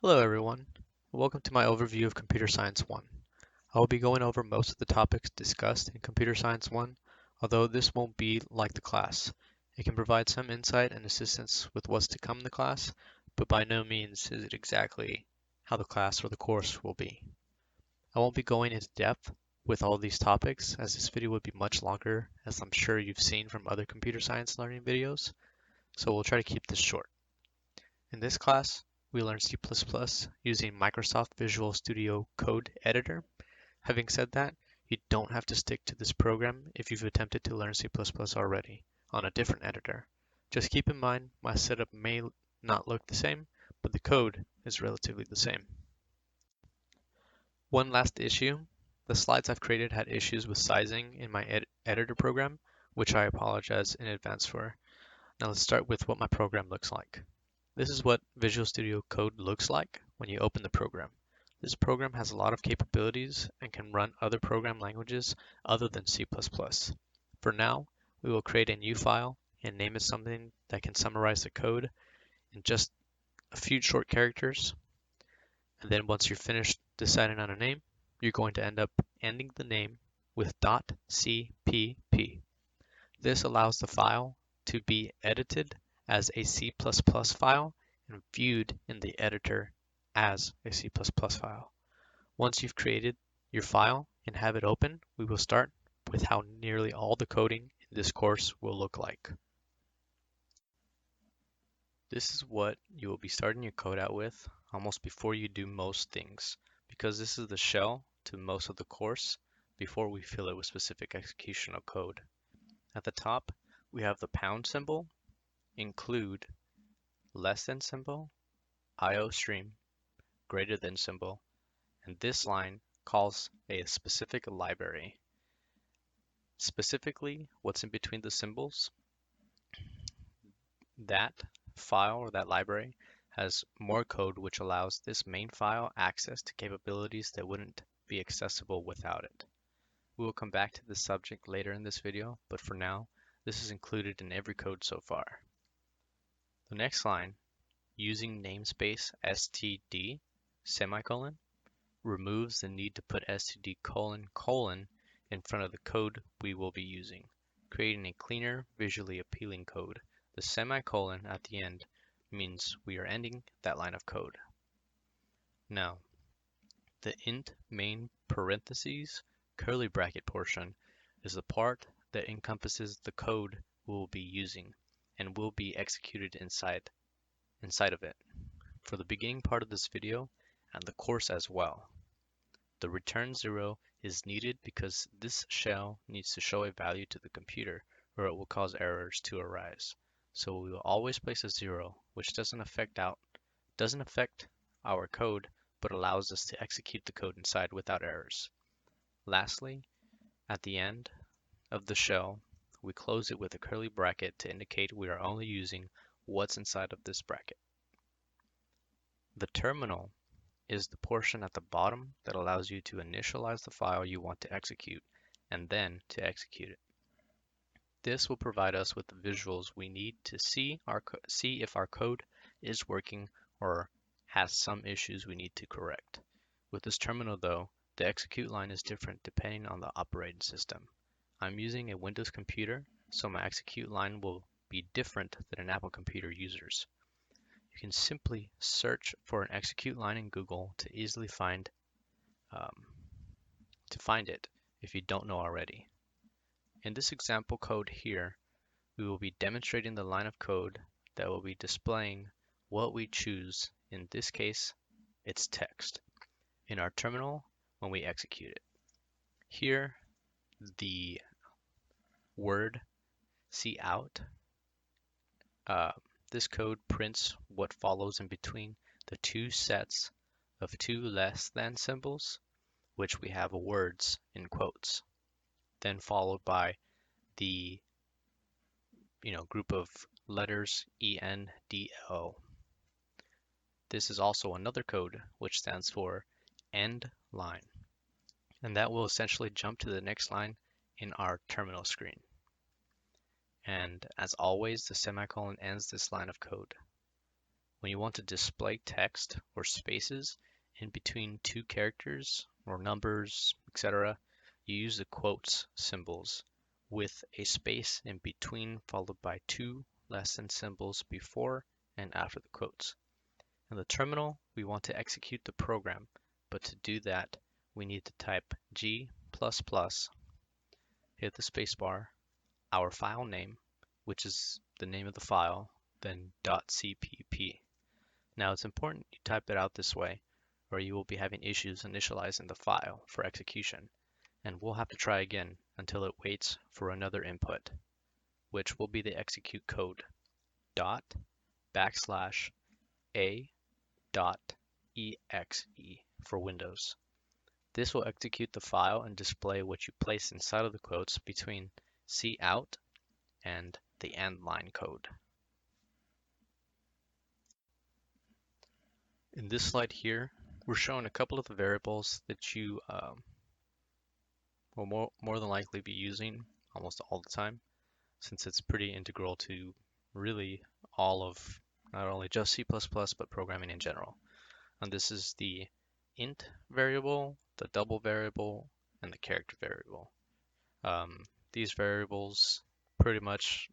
Hello everyone. Welcome to my overview of Computer Science 1. I will be going over most of the topics discussed in Computer Science 1, although this won't be like the class. It can provide some insight and assistance with what's to come in the class, but by no means is it exactly how the class or the course will be. I won't be going into depth with all these topics, as this video would be much longer, as I'm sure you've seen from other computer science learning videos, so we'll try to keep this short. In this class, we learn C++ using Microsoft Visual Studio Code Editor. Having said that, you don't have to stick to this program if you've attempted to learn C++ already on a different editor. Just keep in mind my setup may not look the same, but the code is relatively the same. One last issue, the slides I've created had issues with sizing in my editor program, which I apologize in advance for. Now let's start with what my program looks like. This is what Visual Studio Code looks like when you open the program. This program has a lot of capabilities and can run other program languages other than C++. For now, we will create a new file and name it something that can summarize the code in just a few short characters. And then once you're finished deciding on a name, you're going to end up ending the name with .cpp. This allows the file to be edited as a C++ file and viewed in the editor as a C++ file. Once you've created your file and have it open, we will start with how nearly all the coding in this course will look like. This is what you will be starting your code out with almost before you do most things, because this is the shell to most of the course before we fill it with specific executional code. At the top, we have the pound symbol, include, less than symbol, IOStream, greater than symbol, and this line calls a specific library. Specifically, what's in between the symbols, that file or that library has more code which allows this main file access to capabilities that wouldn't be accessible without it. We will come back to this subject later in this video, but for now, this is included in every code so far. The next line, using namespace std semicolon, removes the need to put std colon in front of the code we will be using, creating a cleaner, visually appealing code. The semicolon at the end means we are ending that line of code. Now, the int main parentheses curly bracket portion is the part that encompasses the code we will be using and will be executed inside of it for the beginning part of this video and the course as well. The return 0 is needed because this shell needs to show a value to the computer or it will cause errors to arise. So we will always place a 0, which doesn't affect our code, but allows us to execute the code inside without errors. Lastly, at the end of the shell, we close it with a curly bracket to indicate we are only using what's inside of this bracket. The terminal is the portion at the bottom that allows you to initialize the file you want to execute and then to execute it. This will provide us with the visuals we need to see if our code is working or has some issues we need to correct. With this terminal though, the execute line is different depending on the operating system. I'm using a Windows computer, so my execute line will be different than an Apple computer user's. You can simply search for an execute line in Google to easily find it if you don't know already. In this example code here, we will be demonstrating the line of code that will be displaying what we choose. In this case, it's text in our terminal when we execute it. Here, the word cout, this code prints what follows in between the two sets of two less than symbols, which we have words in quotes, then followed by the group of letters ENDO. This is also another code which stands for end line, and that will essentially jump to the next line in our terminal screen. And as always, the semicolon ends this line of code. When you want to display text or spaces in between two characters or numbers, etc., you use the quotes symbols with a space in between followed by two less than symbols before and after the quotes. In the terminal, we want to execute the program, but to do that, we need to type G++, hit the spacebar, our file name, which is the name of the file, then .cpp. Now it's important you type it out this way, or you will be having issues initializing the file for execution, and we'll have to try again until it waits for another input, which will be the execute code ./a.exe for Windows. This will execute the file and display what you place inside of the quotes between cout and the end line code. In this slide here, we're showing a couple of the variables that you will more than likely be using almost all the time, since it's pretty integral to really all of not only just C++, but programming in general. And this is the int variable, the double variable, and the character variable. These variables, pretty much,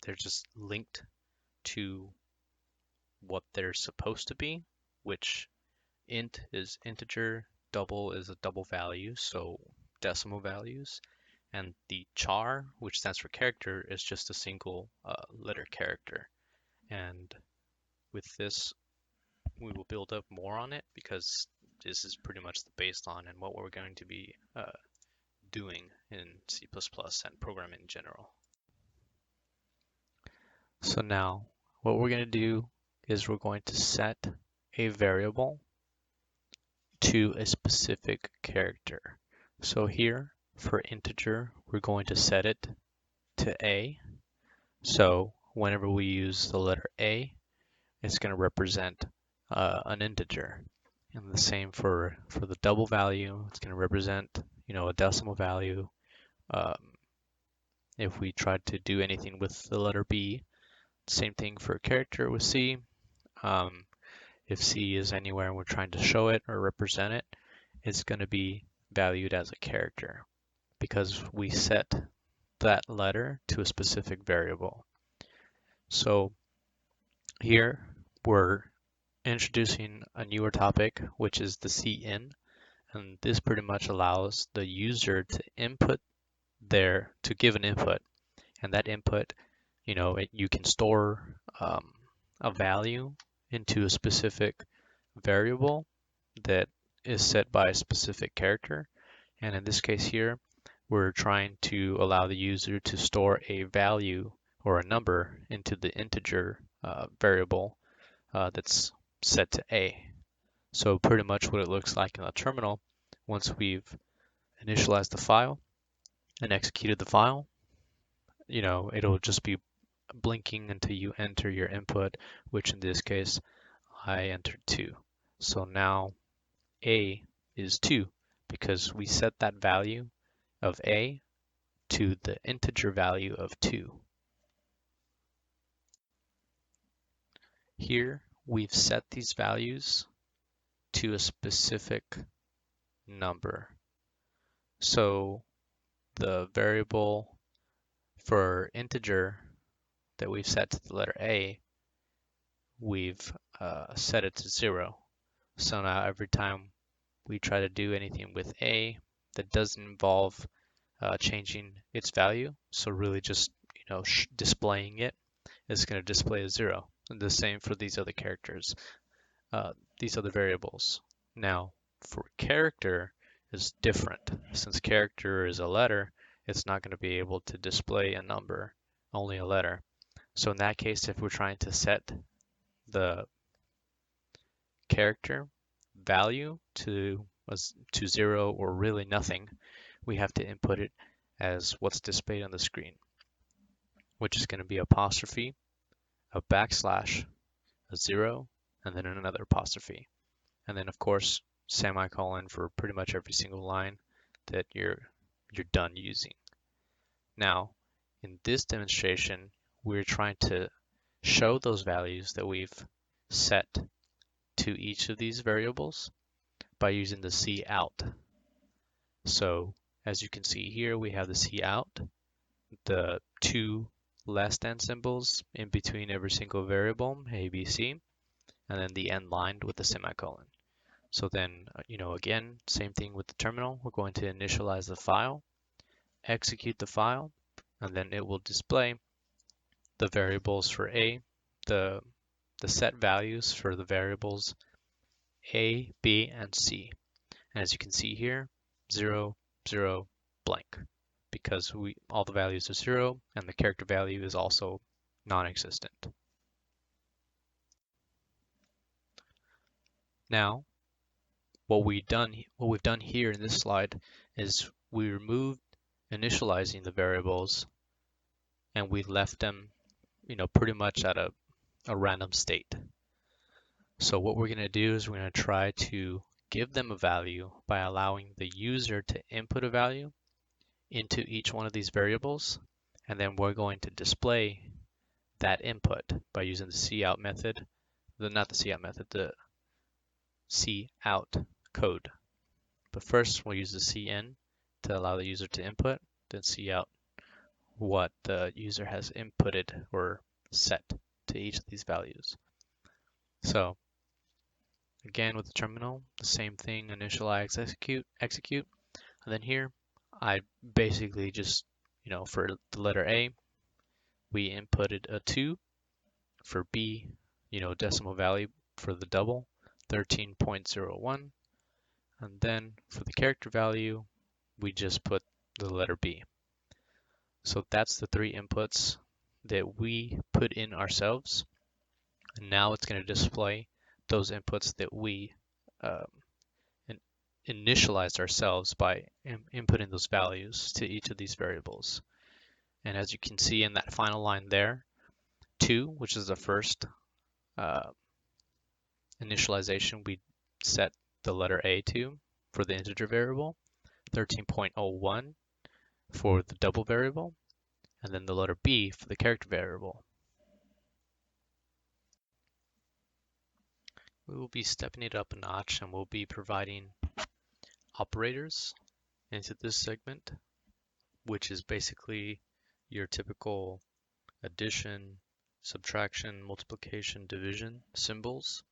they're just linked to what they're supposed to be, which int is integer, double is a double value, so decimal values, and the char, which stands for character, is just a single letter character. And with this, we will build up more on it because this is pretty much the baseline and what we're going to be doing in C++ and programming in general. So now what we're going to do is we're going to set a variable to a specific character. So here for integer, we're going to set it to A. So whenever we use the letter A, it's going to represent an integer. And the same for the double value, it's going to represent, a decimal value. If we tried to do anything with the letter B, same thing for a character with C. If C is anywhere and we're trying to show it or represent it, it's going to be valued as a character because we set that letter to a specific variable. So here we're introducing a newer topic, which is the cin, and this pretty much allows the user to give an input, and that input, you can store a value into a specific variable that is set by a specific character. And in this case here, we're trying to allow the user to store a value or a number into the integer variable that's set to A. So pretty much what it looks like in the terminal, once we've initialized the file and executed the file, it'll just be blinking until you enter your input, which in this case, I entered 2. So now A is 2 because we set that value of A to the integer value of 2. Here we've set these values to a specific number. So the variable for integer that we've set to the letter A, we've set it to 0. So now every time we try to do anything with A that doesn't involve changing its value, so really just displaying it, is going to display a 0. And the same for these other characters, these other variables. Now for character is different. Since character is a letter, it's not going to be able to display a number, only a letter. So in that case, if we're trying to set the character value to 0 or really nothing, we have to input it as what's displayed on the screen, which is going to be apostrophe, a backslash, a 0, and then another apostrophe. And then of course, semicolon for pretty much every single line that you're done using. Now, in this demonstration, we're trying to show those values that we've set to each of these variables by using the cout. So as you can see here, we have the cout, the two less than symbols in between every single variable, A, B, C, and then the end line with the semicolon. So then, again, same thing with the terminal. We're going to initialize the file, execute the file, and then it will display the variables for A, the set values for the variables A, B, and C. And as you can see here, 0, 0, blank, because all the values are 0 and the character value is also non-existent. Now, what we've done here in this slide is we removed initializing the variables and we left them, pretty much at a random state. So what we're going to do is we're going to try to give them a value by allowing the user to input a value into each one of these variables, and then we're going to display that input by using the cout method, the cout code. But first we'll use the cin to allow the user to input, then cout what the user has inputted or set to each of these values. So again, with the terminal, the same thing, initialize, execute. And then here, I basically just, for the letter A, we inputted a 2. For B, decimal value for the double, 13.01. And then for the character value, we just put the letter B. So that's the 3 inputs that we put in ourselves. And now it's going to display those inputs that we initialized ourselves by inputting those values to each of these variables. And as you can see in that final line there, 2, which is the first initialization, we set the letter A to for the integer variable, 13.01 for the double variable, and then the letter B for the character variable. We will be stepping it up a notch and we'll be providing operators into this segment, which is basically your typical addition, subtraction, multiplication, division symbols.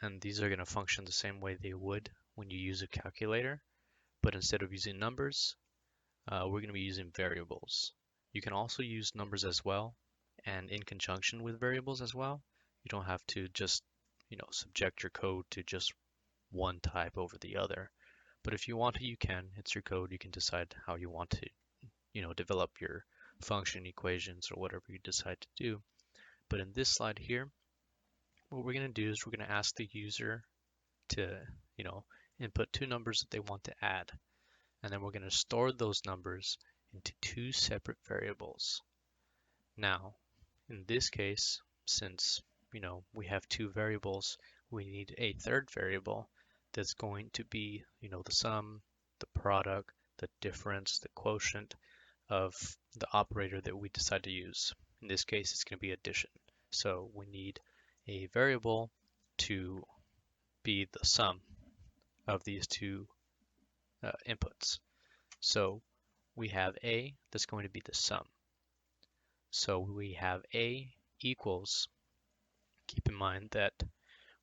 And these are going to function the same way they would when you use a calculator, but instead of using numbers, we're going to be using variables. You can also use numbers as well, and in conjunction with variables as well. You don't have to just, subject your code to just one type over the other. But if you want to, you can. It's your code. You can decide how you want to, develop your function equations or whatever you decide to do. But in this slide here, what we're going to do is we're going to ask the user to, input 2 numbers that they want to add. And then we're going to store those numbers into 2 separate variables. Now, in this case, since, we have 2 variables, we need a third variable that's going to be, the sum, the product, the difference, the quotient of the operator that we decide to use. In this case, it's going to be addition. So we need a variable to be the sum of these 2 inputs. So we have A that's going to be the sum. So we have A equals, keep in mind that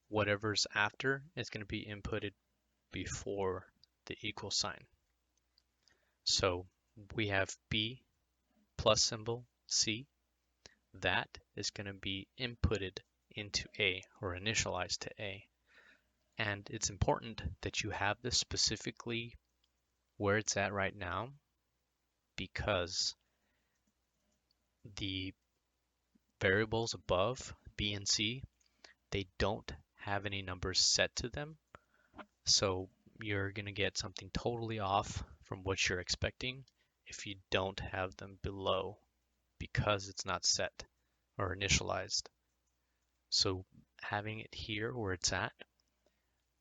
whatever's after is going to be inputted before the equal sign. So we have B plus symbol C. That is going to be inputted into A or initialized to A. And it's important that you have this specifically where it's at right now, because the variables above, B and C, they don't have any numbers set to them. So you're going to get something totally off from what you're expecting if you don't have them below, because it's not set or initialized. So having it here where it's at,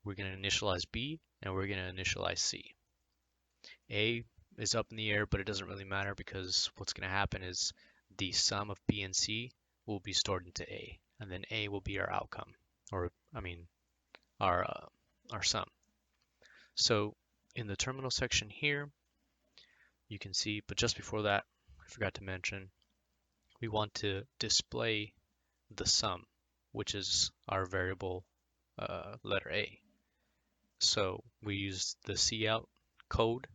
we're going to initialize B and we're going to initialize C. A is up in the air, but it doesn't really matter because what's going to happen is the sum of B and C will be stored into A, and then A will be our outcome. or I mean our sum. So in the terminal section here, you can see, but just before that, I forgot to mention, we want to display the sum, which is our variable letter A. So we use the cout code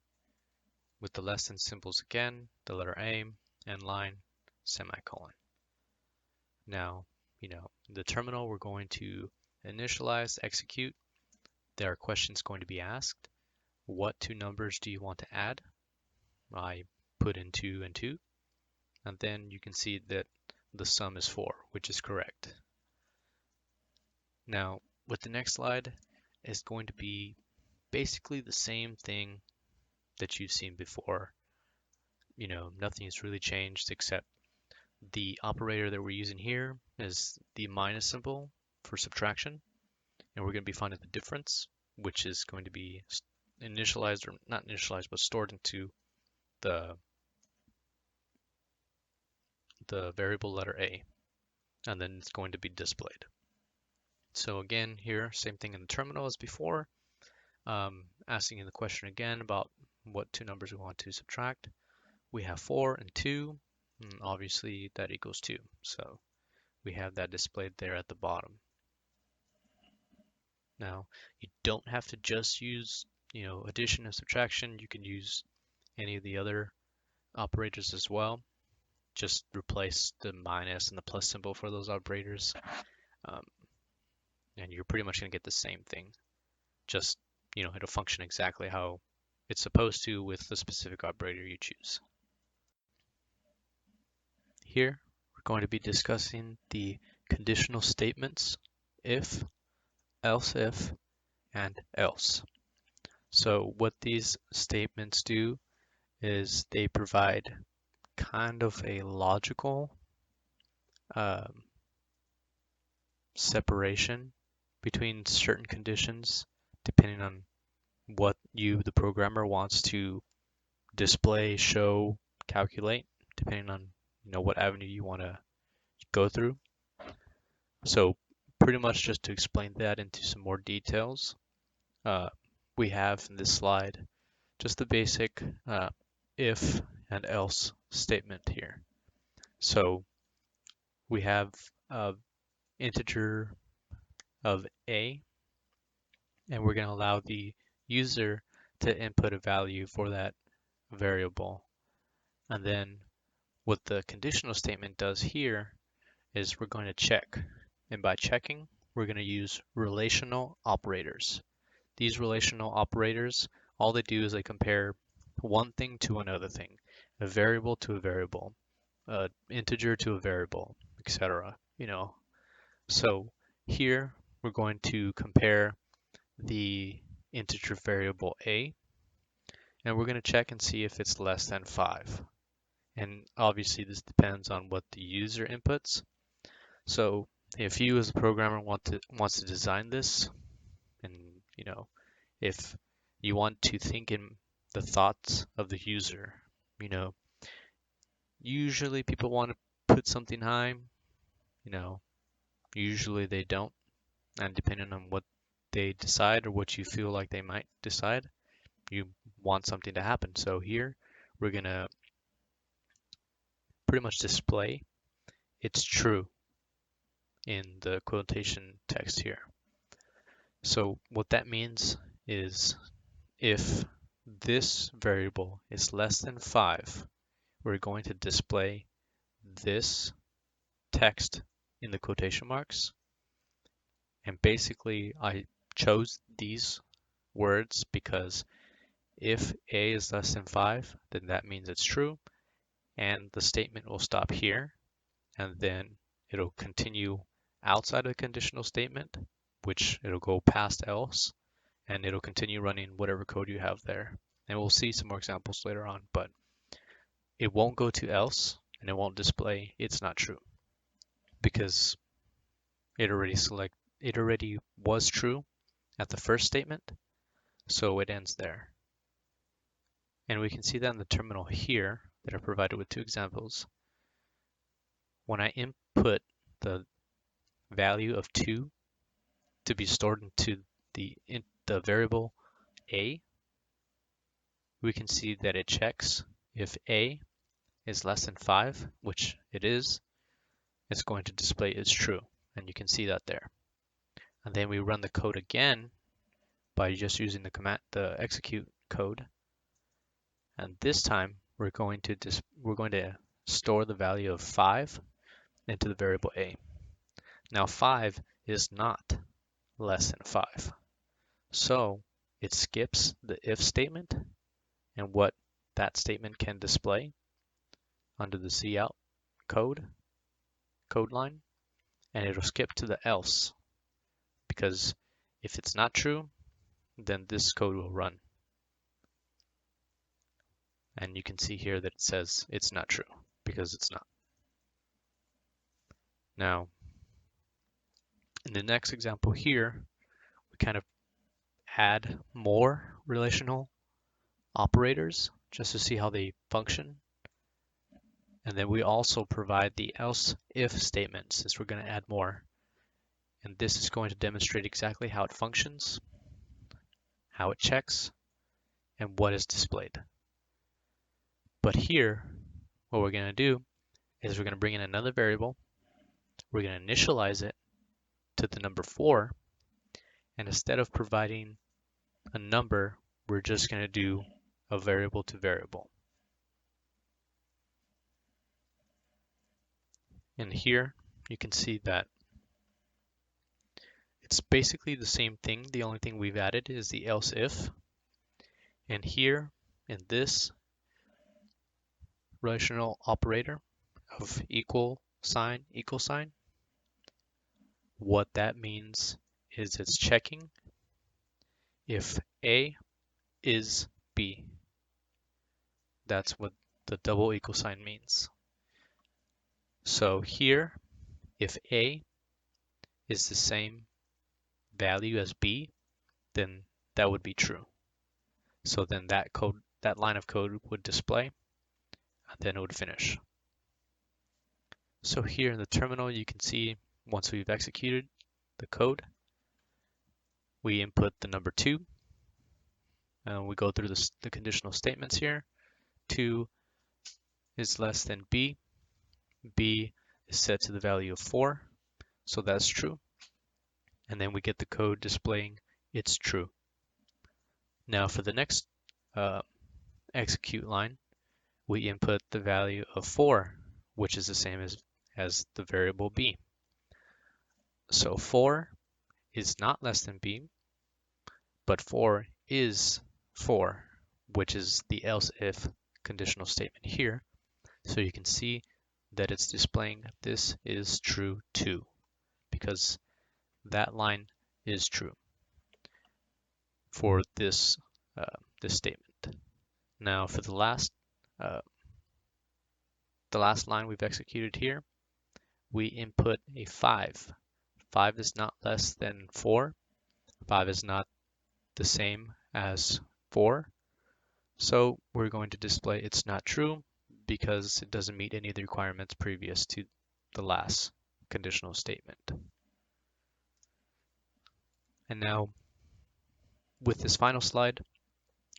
with the less than symbols again, the letter A, and line, semicolon. Now, in the terminal, we're going to initialize, execute. There are questions going to be asked. What two numbers do you want to add? I put in 2 and 2, and then you can see that the sum is 4, which is correct. Now, with the next slide is going to be basically the same thing that you've seen before. Nothing has really changed except the operator that we're using here is the minus symbol for subtraction, and we're going to be finding the difference, which is going to be initialized, or not initialized, but stored into the variable letter A, and then it's going to be displayed. So again, here, same thing in the terminal as before, asking the question again about what two numbers we want to subtract. We have 4 and 2, and obviously that equals 2. So we have that displayed there at the bottom. Now, you don't have to just use, addition and subtraction. You can use any of the other operators as well. Just replace the minus and the plus symbol for those operators. And you're pretty much going to get the same thing. Just, it'll function exactly how it's supposed to with the specific operator you choose. Here, we're going to be discussing the conditional statements if, else if, and else. So what these statements do is they provide kind of a logical separation between certain conditions depending on what you, the programmer, wants to display, show, calculate, depending on what avenue you want to go through. So pretty much just to explain that into some more details, we have in this slide just the basic if and else statement here. So we have an integer of a, and we're going to allow the user to input a value for that variable. And then what the conditional statement does here is we're going to check. And by checking, we're going to use relational operators. These relational operators, all they do is they compare one thing to another thing, a variable to a variable, an integer to a variable, etc. So here we're going to compare the integer variable a, and we're going to check and see if it's less than 5. And obviously this depends on what the user inputs. So if you as a programmer wants to design this, and if you want to think in the thoughts of the user, usually people want to put something high, usually they don't. And depending on what they decide or what you feel like they might decide, you want something to happen. So here we're going to pretty much display it's true in the quotation text here. So what that means is if this variable is less than 5, we're going to display this text in the quotation marks. And basically I chose these words because if a is less than 5, then that means it's true, and the statement will stop here, and then it'll continue outside of the conditional statement, which it'll go past else, and it'll continue running whatever code you have there. And we'll see some more examples later on, but it won't go to else, and it won't display it's not true, because it already was true at the first statement, so it ends there. And we can see that in the terminal here that are provided with 2 examples. When I input the value of 2 to be stored into the variable a, we can see that it checks if a is less than 5, which it is, it's going to display it's true, and you can see that there. And then we run the code again by just using the execute code, and this time we're going to store the value of 5 into the variable a. Now 5 is not less than 5, so it skips the if statement and what that statement can display under the cout code line, and it'll skip to the else, because if it's not true, then this code will run. And you can see here that it says it's not true because it's not. Now, in the next example here, we kind of add more relational operators just to see how they function. And then we also provide the else if statement, since we're going to add more. And this is going to demonstrate exactly how it functions, how it checks, and what is displayed. But here, what we're going to do is we're going to bring in another variable. We're going to initialize it to the number 4. And instead of providing a number, we're just going to do a variable to variable. And here you can see that it's basically the same thing. The only thing we've added is the else if. And here in this relational operator of equal sign, what that means is it's checking if A is B. That's what the double equal sign means. So here, if A is the same value as B, then that would be true. So then that line of code would display, and then it would finish. So here in the terminal, you can see once we've executed the code, we input the number 2, and we go through the conditional statements here. 2 is less than B. B is set to the value of 4, so that's true. And then we get the code displaying it's true. Now for the next execute line, we input the value of 4, which is the same as the variable B. So 4 is not less than B, but 4 is 4, which is the else if conditional statement here. So you can see that it's displaying this is true too, because that line is true for this statement. Now for the last line we've executed here, we input a 5. 5 is not less than 4. 5 is not the same as 4. So we're going to display it's not true because it doesn't meet any of the requirements previous to the last conditional statement. And now with this final slide,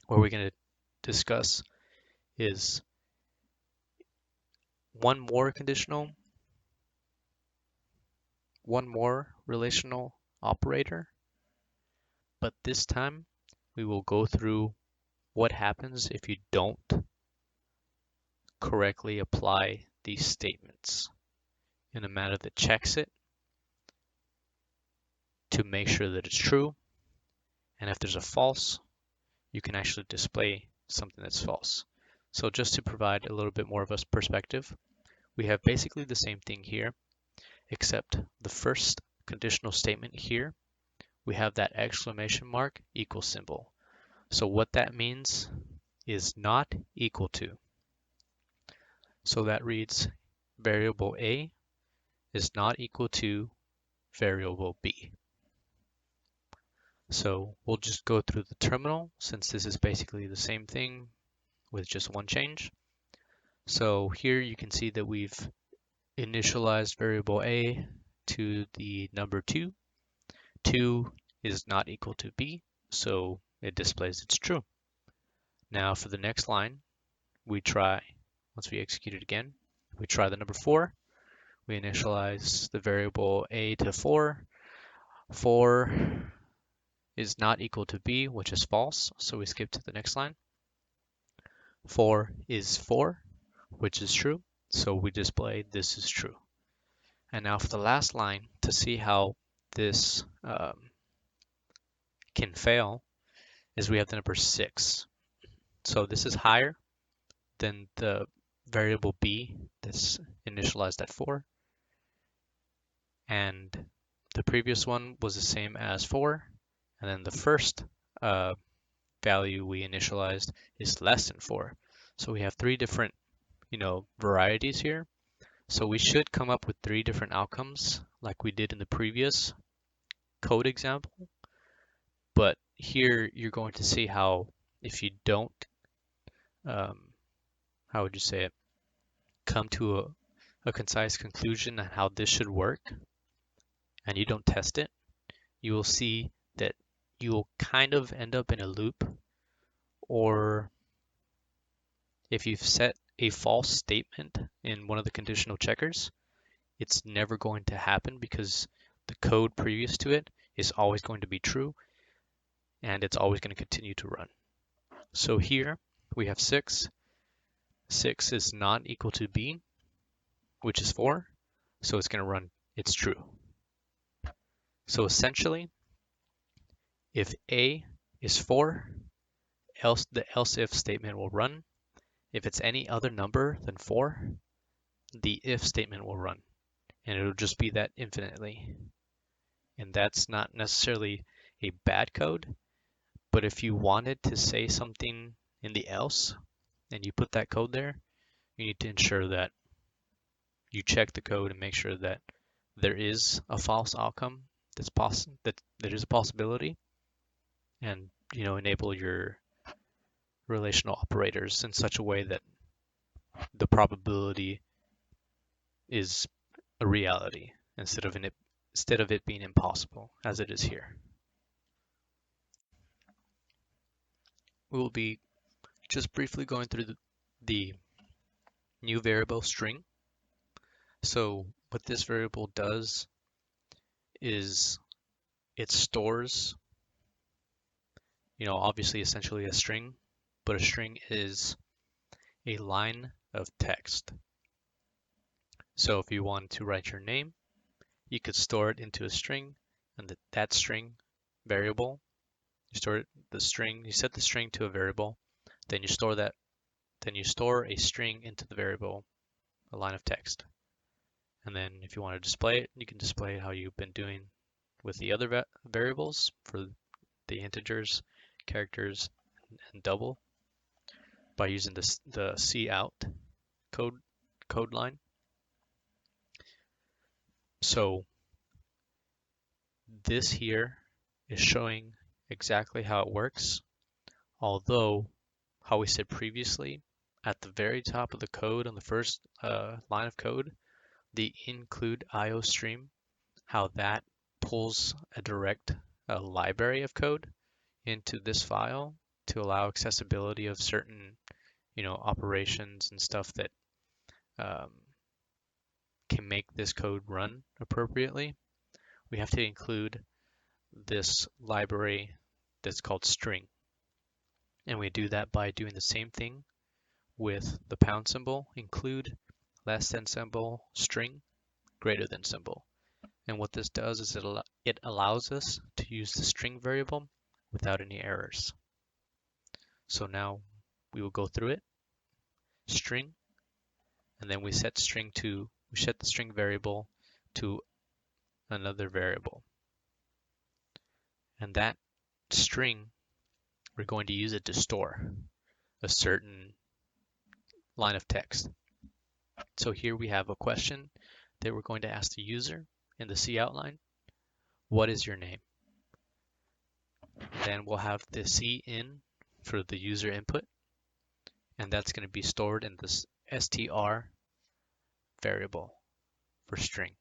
what we're going to discuss is one more relational operator, but this time we will go through what happens if you don't correctly apply these statements in a manner that checks it to make sure that it's true. And if there's a false, you can actually display something that's false. So just to provide a little bit more of a perspective, we have basically the same thing here, except the first conditional statement here, we have that exclamation mark equal symbol. So what that means is not equal to. So that reads variable A is not equal to variable B. So we'll just go through the terminal since this is basically the same thing with just one change. So here you can see that we've initialized variable A to the number 2 2 is not equal to b, so it displays it's true. Now for the next line, we try, once we execute it again, we try the number 4. We initialize the variable a to 4. 4 is not equal to b, which is false, so we skip to the next line. 4 is 4, which is true, so we display this is true. And now for the last line, to see how this can fail, is we have the number 6. So this is higher than the variable b that's initialized at 4. And the previous one was the same as 4. And then the first value we initialized is less than 4. So we have 3 different, varieties here. So we should come up with 3 different outcomes like we did in the previous code example. But here you're going to see how if you don't, how would you say it, come to a concise conclusion on how this should work, and you don't test it, you will see that you will kind of end up in a loop, or if you've set a false statement in one of the conditional checkers, it's never going to happen because the code previous to it is always going to be true, and it's always going to continue to run. So here we have 6. 6 is not equal to b, which is 4, so it's going to run it's true. So essentially, if a is 4, the else if statement will run. If it's any other number than 4, the if statement will run, and it'll just be that infinitely. And that's not necessarily a bad code, but if you wanted to say something in the else and you put that code there, you need to ensure that you check the code and make sure that there is a false outcome that there is a possibility, and enable your relational operators in such a way that the probability is a reality instead of it being impossible as it is here. We will be just briefly going through the new variable string. So what this variable does is it stores, obviously essentially a string, but a string is a line of text. So if you want to write your name, you could store it into a string, and that string variable, you set the string to a variable, then you store a string into the variable, a line of text. And then if you want to display it, you can display it how you've been doing with the other variables for the integers, characters, and double by using the cout code line. So this here is showing exactly how it works, although how we said previously, at the very top of the code on the first line of code, the include IO stream, how that pulls a direct library of code into this file to allow accessibility of certain operations and stuff that can make this code run appropriately. We have to include this library that's called string, and we do that by doing the same thing with the pound symbol, include, less than symbol, string, greater than symbol. And what this does is it allows us to use the string variable without any errors. So now we will go through it, string, and then we set the string variable to another variable. And that string, we're going to use it to store a certain line of text. So here we have a question that we're going to ask the user in the cout line. What is your name? Then we'll have the cin for the user input, and that's going to be stored in this str variable for string.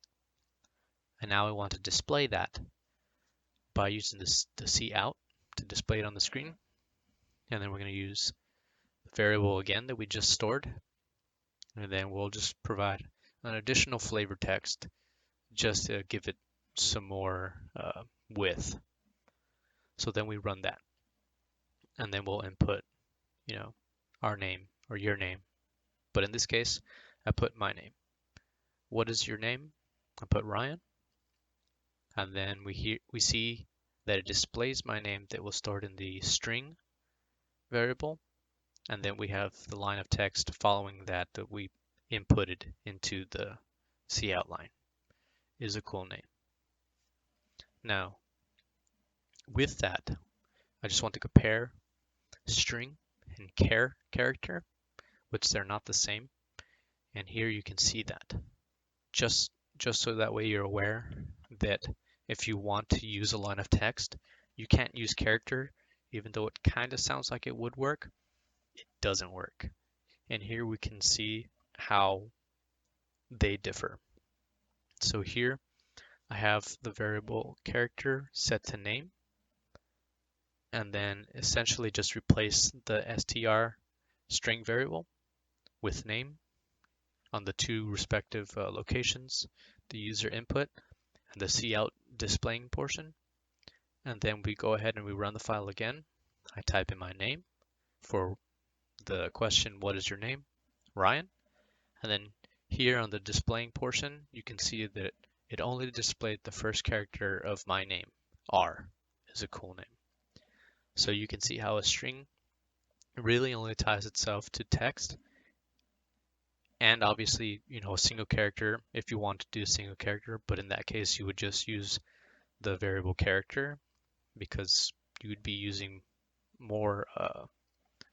And now we want to display that. by using the cout to display it on the screen. And then we're going to use the variable again that we just stored. And then we'll just provide an additional flavor text just to give it some more width. So then we run that. And then we'll input, our name or your name. But in this case, I put my name. What is your name? I put Ryan. And then we see that it displays my name that was stored in the string variable. And then we have the line of text following that we inputted into the cout line. Is a cool name. Now, with that, I just want to compare string and character, which they're not the same. And here you can see that. Just so that way you're aware that if you want to use a line of text, you can't use character, even though it kind of sounds like it would work. It doesn't work. And here we can see how they differ. So here I have the variable character set to name, and then essentially just replace the str string variable with name on the two respective locations, the user input and the cout displaying portion. And then we go ahead and we run the file again. I type in my name for the question, what is your name? Ryan. And then here on the displaying portion, you can see that it only displayed the first character of my name. R is a cool name. So you can see how a string really only ties itself to text. And obviously, a single character if you want to do a single character, but in that case, you would just use the variable character because you would be using more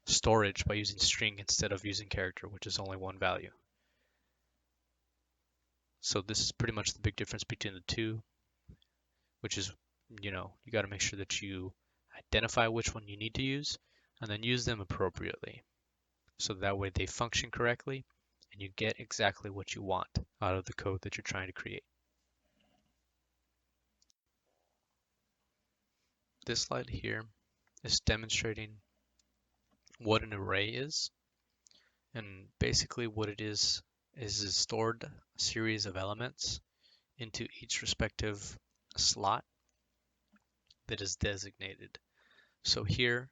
storage by using string instead of using character, which is only one value. So this is pretty much the big difference between the two, which is, you got to make sure that you identify which one you need to use and then use them appropriately. So that way they function correctly and you get exactly what you want out of the code that you're trying to create. This slide here is demonstrating what an array is. And basically what it is a stored series of elements into each respective slot that is designated. So here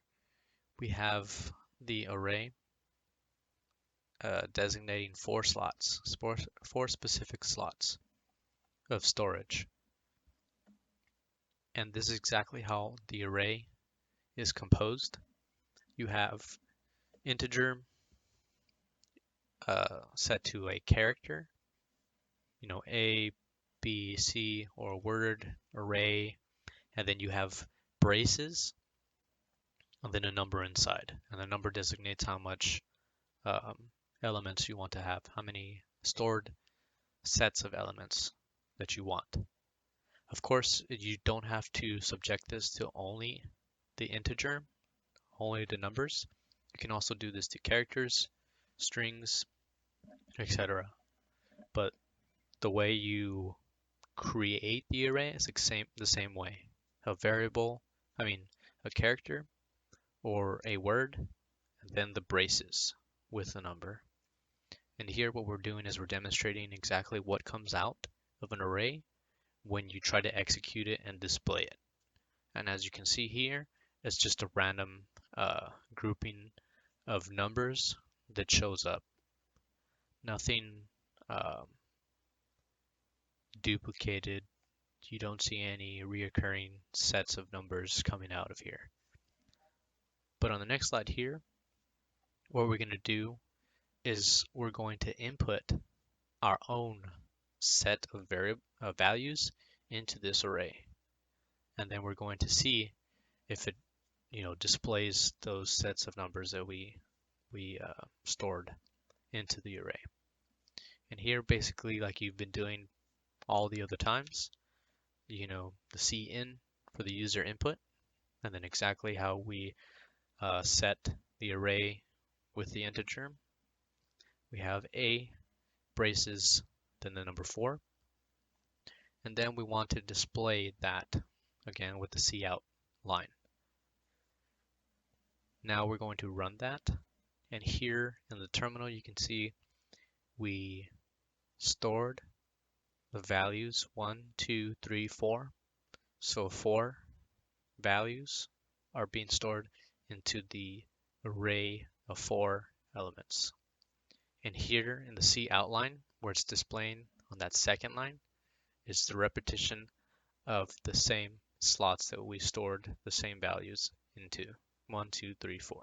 we have the array designating 4 slots, 4 specific slots of storage. And this is exactly how the array is composed. You have integer set to a character, A, B, C, or word array, and then you have braces, and then a number inside. And the number designates how much elements you want to have, how many stored sets of elements that you want. Of course, you don't have to subject this to only the integer, only the numbers. You can also do this to characters, strings, etc. But the way you create the array is the same way. A character or a word, and then the braces with the number. And here what we're doing is we're demonstrating exactly what comes out of an array when you try to execute it and display it. And as you can see here, it's just a random grouping of numbers that shows up. Nothing duplicated. You don't see any reoccurring sets of numbers coming out of here. But on the next slide here, what we're going to do is we're going to input our own set of values into this array. And then we're going to see if it displays those sets of numbers that we stored into the array. And here, basically, like you've been doing all the other times, the cin for the user input, and then exactly how we set the array with the integer. We have a braces, then the number 4, and then we want to display that again with the cout line. Now we're going to run that, and here in the terminal you can see we stored the values 1, 2, 3, 4. So 4 values are being stored into the array of 4 elements. And here in the C outline, where it's displaying on that second line, is the repetition of the same slots that we stored the same values into. 1, 2, 3, 4.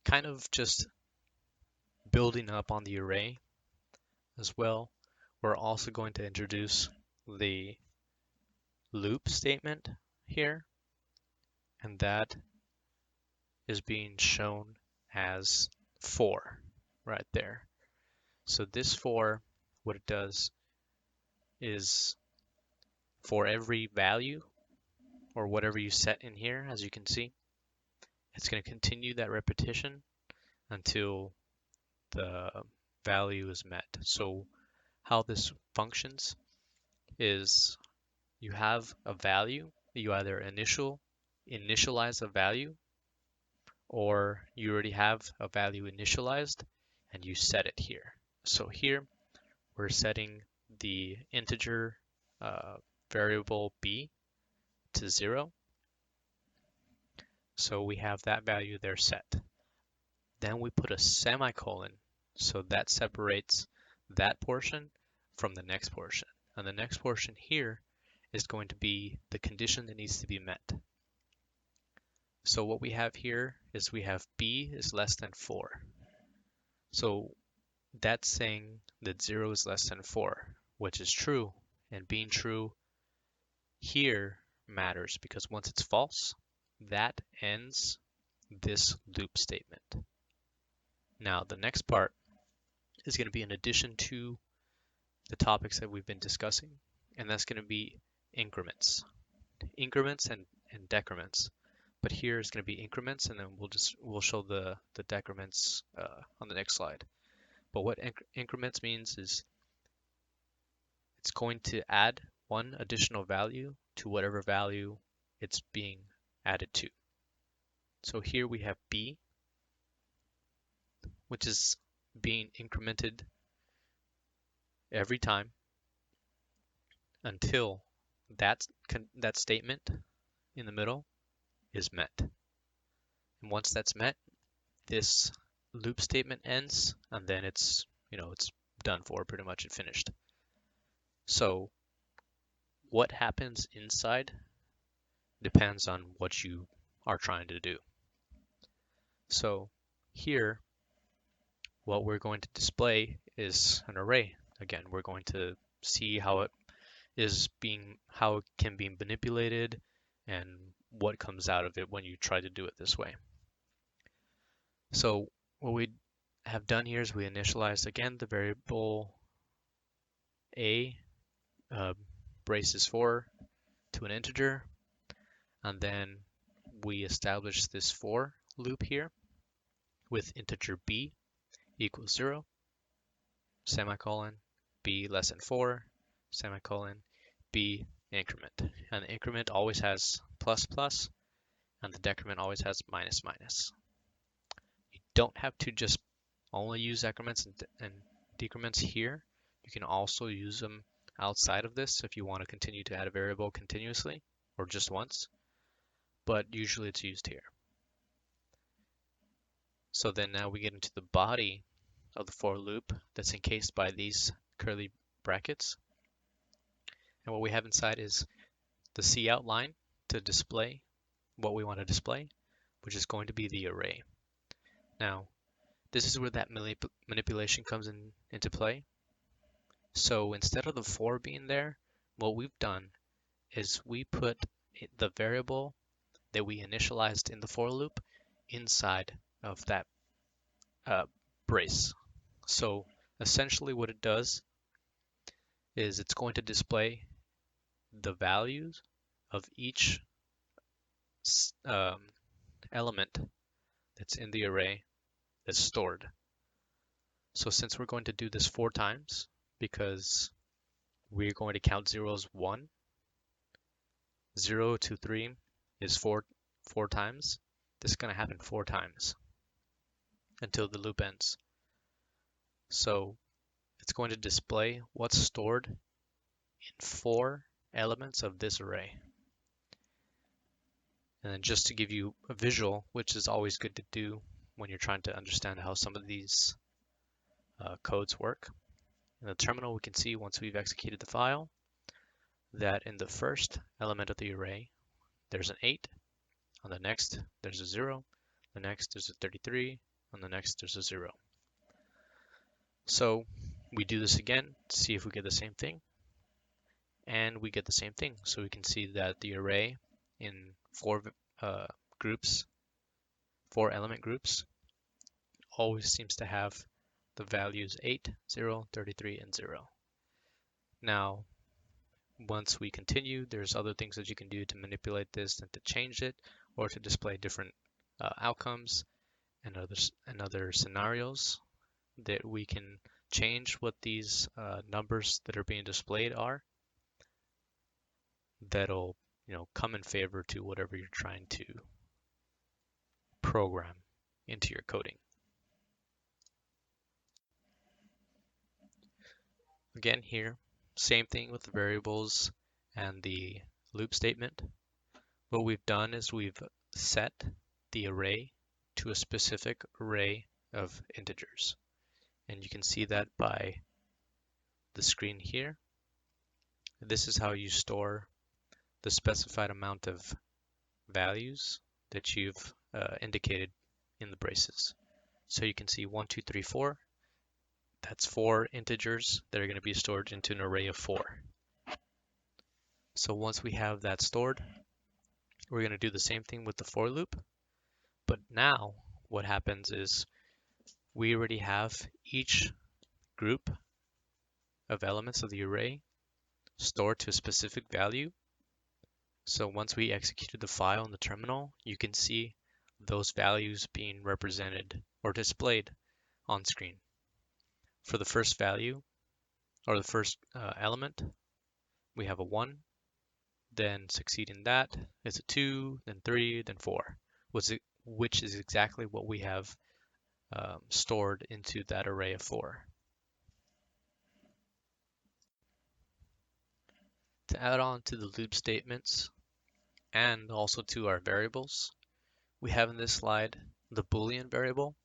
Kind of just building up on the array as well, we're also going to introduce the loop statement here, and that is being shown as 4 right there. So this 4, what it does is for every value or whatever you set in here, as you can see, it's going to continue that repetition until the value is met. So how this functions is you have a value, you either initialize a value, or you already have a value initialized and you set it here. So here we're setting the integer variable b to 0. So we have that value there set. Then we put a semicolon, so that separates that portion from the next portion. And the next portion here is going to be the condition that needs to be met. So what we have here is we have b is less than 4. So that's saying that 0 is less than 4, which is true. And being true here matters because once it's false, that ends this loop statement. Now, the next part is going to be in addition to the topics that we've been discussing, and that's going to be increments and decrements. But here is going to be increments, and then we'll show the decrements on the next slide. But what increments means is it's going to add one additional value to whatever value it's being added to. So here we have b, which is being incremented every time until that statement in the middle is met. And once that's met, this loop statement ends, and then it's done for, pretty much, it's finished. So what happens inside depends on what you are trying to do. So here, what we're going to display is an array. Again, we're going to see how it can be manipulated and what comes out of it when you try to do it this way. So what we have done here is we initialize again the variable a, braces 4 to an integer, and then we establish this for loop here with integer b equals 0, semicolon, b less than 4, semicolon, b increment. And the increment always has plus plus, and the decrement always has minus minus. You don't have to just only use decrements and decrements here. You can also use them outside of this if you want to continue to add a variable continuously or just once, but usually it's used here. So then now we get into the body of the for loop that's encased by these curly brackets. And what we have inside is the cout line to display what we want to display, which is going to be the array. Now, this is where that manipulation comes into play. So instead of the 4 being there, what we've done is we put the variable that we initialized in the for loop inside of that brace. So essentially what it does is it's going to display the values of each element that's in the array that's stored. So since we're going to do this 4 times, because we're going to count zeros 1, 0 to 3 is four times. This is going to happen 4 times until the loop ends. So it's going to display what's stored in 4 elements of this array. And then just to give you a visual, which is always good to do when you're trying to understand how some of these codes work. In the terminal, we can see once we've executed the file that in the first element of the array, there's an 8. On the next, there's a 0. The next, there's a 33. On the next, there's a 0. So we do this again to see if we get the same thing. And we get the same thing. So we can see that the array in 4 groups, 4 element groups, always seems to have the values 8, 0, 33, and 0. Now, once we continue, there's other things that you can do to manipulate this and to change it, or to display different outcomes and other scenarios that we can change what these numbers that are being displayed are. That'll, come in favor to whatever you're trying to program into your coding. Again here, same thing with the variables and the loop statement. What we've done is we've set the array to a specific array of integers. And you can see that by the screen here. This is how you store the specified amount of values that you've indicated in the braces. So you can see 1, 2, 3, 4. That's 4 integers that are going to be stored into an array of 4. So once we have that stored, we're going to do the same thing with the for loop. But now what happens is we already have each group of elements of the array stored to a specific value. So once we executed the file in the terminal, you can see those values being represented or displayed on screen. For the first value, or the first element, we have a 1, then succeeding that is a 2, then 3, then 4, which is exactly what we have stored into that array of 4. To add on to the loop statements and also to our variables, we have in this slide the Boolean variable,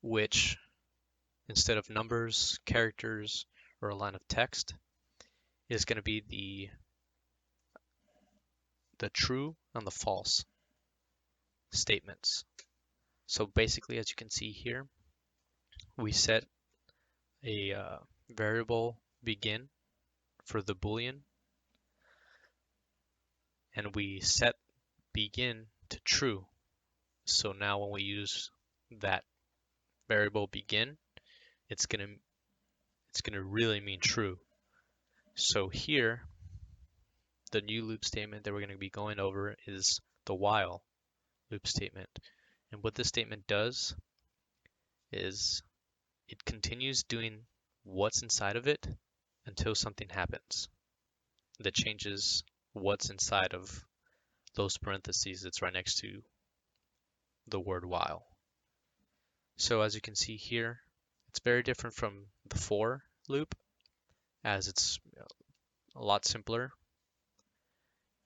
which instead of numbers, characters, or a line of text, is going to be the true and the false statements. So basically, as you can see here, we set a variable begin for the Boolean, and we set begin to true. So now when we use that variable begin, it's gonna really mean true. So here, the new loop statement that we're going to be going over is the while loop statement. And what this statement does is it continues doing what's inside of it until something happens that changes what's inside of those parentheses that's right next to the word while. So as you can see here, it's very different from the for loop, as it's a lot simpler.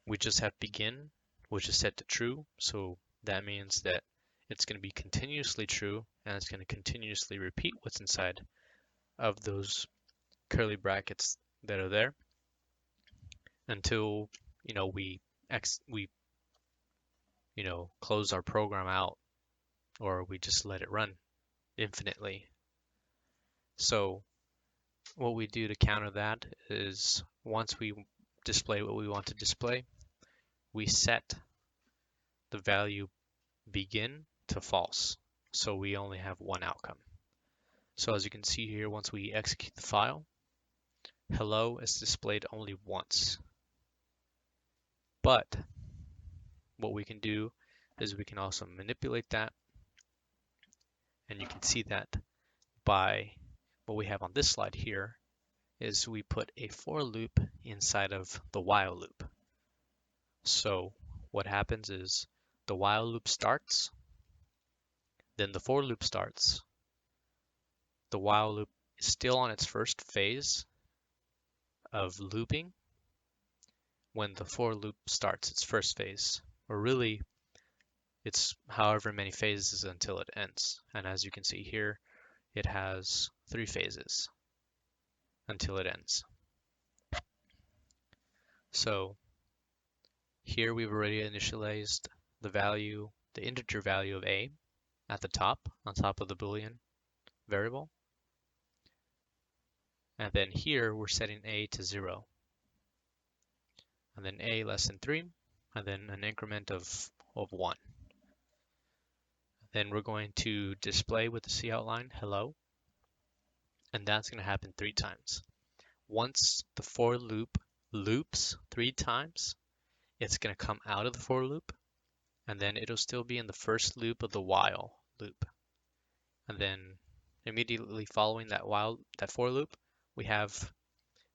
We just have begin, which is set to true. So that means that it's going to be continuously true, and it's going to continuously repeat what's inside of those curly brackets that are there until we close our program out, or we just let it run infinitely. So what we do to counter that is once we display what we want to display, we set the value begin to false. So we only have one outcome. So as you can see here, once we execute the file, hello is displayed only once. But what we can do is we can also manipulate that. And you can see that by what we have on this slide here is we put a for loop inside of the while loop. So what happens is the while loop starts, then the for loop starts. The while loop is still on its first phase of looping when the for loop starts its first phase, or really it's however many phases until it ends. And as you can see here, it has 3 phases until it ends. So here we've already initialized the integer value of a at the top, on top of the Boolean variable. And then here we're setting a to 0. And then a less than 3, and then an increment of 1. Then we're going to display with the coutline hello, and that's going to happen 3 times. Once the for loop loops 3 times, it's going to come out of the for loop, and then it'll still be in the first loop of the while loop. And then immediately following that for loop, we have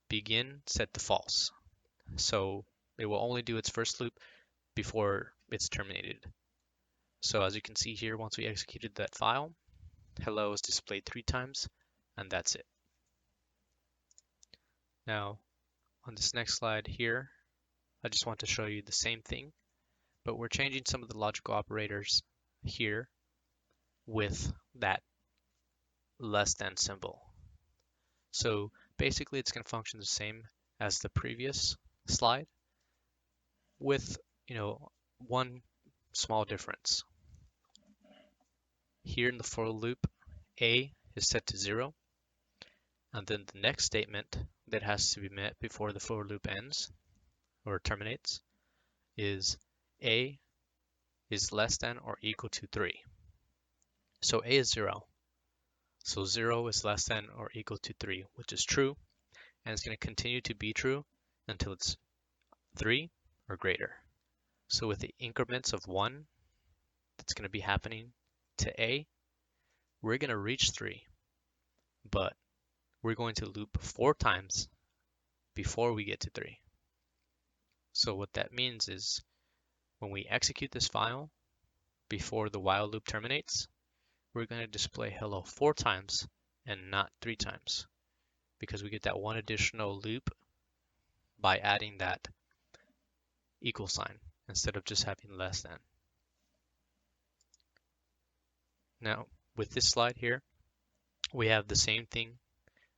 begin set to false. So it will only do its first loop before it's terminated. So as you can see here, once we executed that file, hello is displayed 3 times, and that's it. Now, on this next slide here, I just want to show you the same thing, but we're changing some of the logical operators here with that less than symbol. So basically it's going to function the same as the previous slide with, one small difference. Here in the for loop, a is set to 0, and then the next statement that has to be met before the for loop ends or terminates is a is less than or equal to 3. So a is 0. So 0 is less than or equal to 3, which is true, and it's going to continue to be true until it's 3 or greater. So with the increments of 1 that's going to be happening to a, we're going to reach 3, but we're going to loop 4 times before we get to 3. So what that means is when we execute this file before the while loop terminates, we're going to display hello 4 times and not 3 times, because we get that one additional loop by adding that equal sign instead of just having less than. Now, with this slide here, we have the same thing,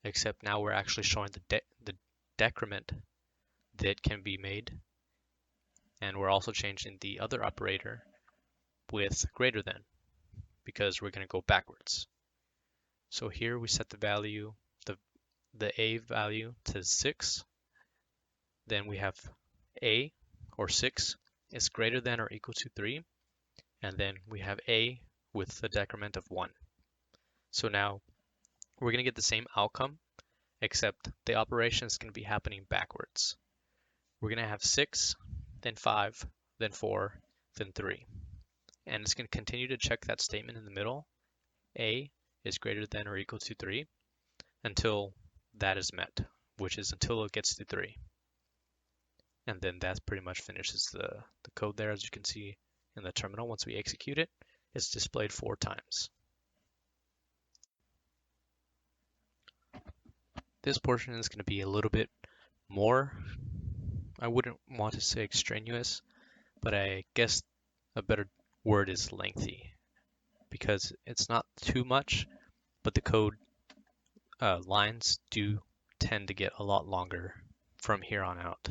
except now we're actually showing the decrement that can be made, and we're also changing the other operator with greater than, because we're going to go backwards. So here we set the value, the a value to 6. Then we have a, or 6, is greater than or equal to 3. And then we have a with a decrement of 1. So now we're going to get the same outcome, except the operation is going to be happening backwards. We're going to have 6, then 5, then 4, then 3. And it's going to continue to check that statement in the middle, a is greater than or equal to 3, until that is met, which is until it gets to 3. And then that pretty much finishes the code there. As you can see in the terminal, once we execute it, it's displayed 4 times. This portion is going to be a little bit more, I wouldn't want to say extraneous, but I guess a better word is lengthy, because it's not too much, but the code lines do tend to get a lot longer from here on out.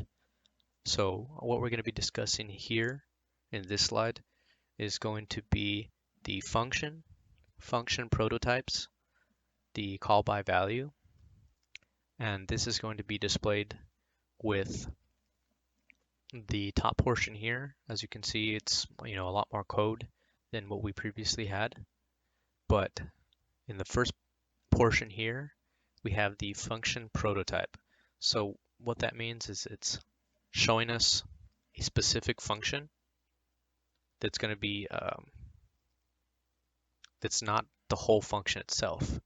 So what we're going to be discussing here in this slide is going to be the function prototypes, the call by value, and this is going to be displayed with the top portion here. As you can see, it's a lot more code than what we previously had, but in the first portion here we have the function prototype. So what that means is it's showing us a specific function that's going to be that's not the whole function itself.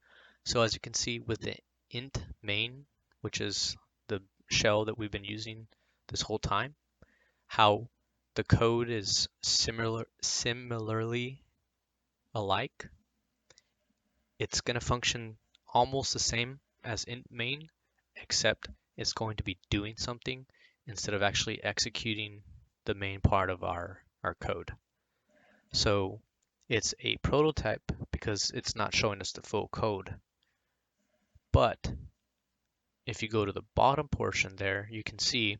So as you can see with the int main which is the shell that we've been using this whole time, how the code is similarly alike. It's going to function almost the same as int main, except it's going to be doing something instead of actually executing the main part of our code. So it's a prototype because it's not showing us the full code. But if you go to the bottom portion there, you can see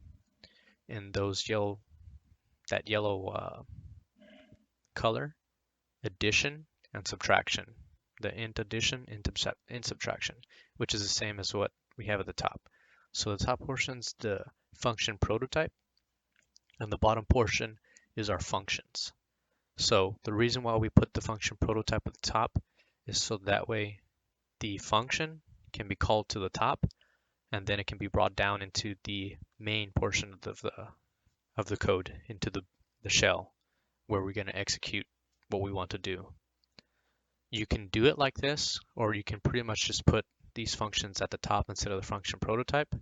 in those yellow color, addition and subtraction. The int addition, int subtraction, which is the same as what we have at the top. So the top portion is the function prototype, and the bottom portion is our functions. So the reason why we put the function prototype at the top is so that way the function can be called to the top, and then it can be brought down into the main portion of the code, into the shell, where we're going to execute what we want to do. You can do it like this, or you can pretty much just put these functions at the top instead of the function prototype.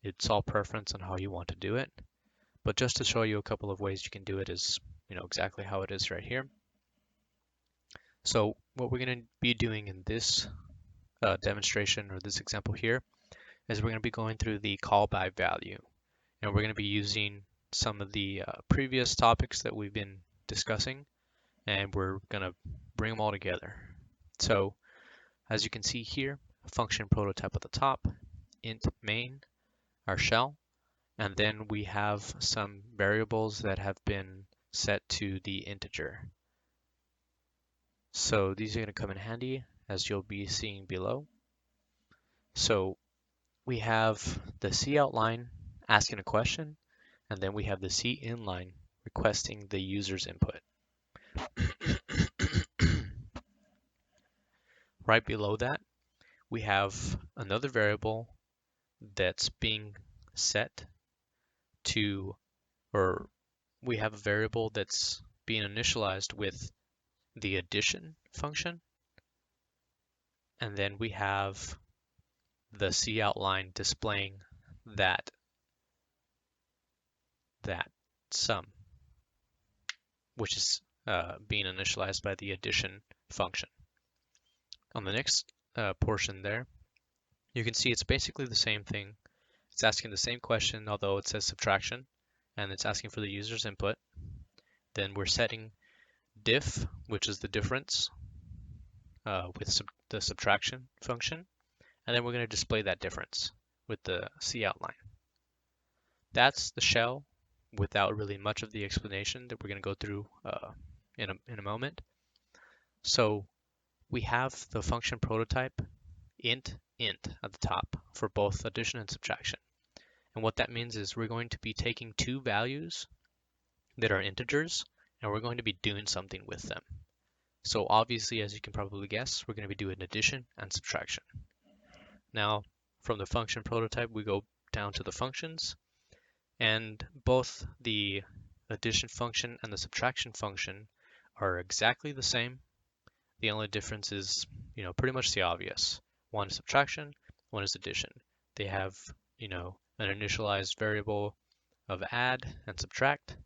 It's all preference on how you want to do it. But just to show you a couple of ways you can do it is, exactly how it is right here. So what we're going to be doing in this demonstration or this example here is we're going to be going through the call by value. And we're going to be using some of the previous topics that we've been discussing, and we're going to bring them all together. So as you can see here, function prototype at the top, int main, our shell, and then we have some variables that have been set to the integer. So these are going to come in handy, as you'll be seeing below. So we have the coutline asking a question, and then we have the cinline requesting the user's input. Right below that, we have another variable that's being set to, or we have a variable that's being initialized with the addition function. And then we have the coutline displaying that sum, which is being initialized by the addition function. On the next portion there, you can see it's basically the same thing. It's asking the same question, although it says subtraction, and it's asking for the user's input. Then we're setting diff, which is the difference, with the subtraction function, and then we're going to display that difference with the coutline. That's the shell without really much of the explanation that we're going to go through in a moment. So we have the function prototype int at the top for both addition and subtraction. And what that means is we're going to be taking two values that are integers, and we're going to be doing something with them. So obviously, as you can probably guess, we're going to be doing addition and subtraction. Now, from the function prototype, we go down to the functions, and both the addition function and the subtraction function are exactly the same. The only difference is, pretty much the obvious. One is subtraction, one is addition. They have, an initialized variable of add and subtract,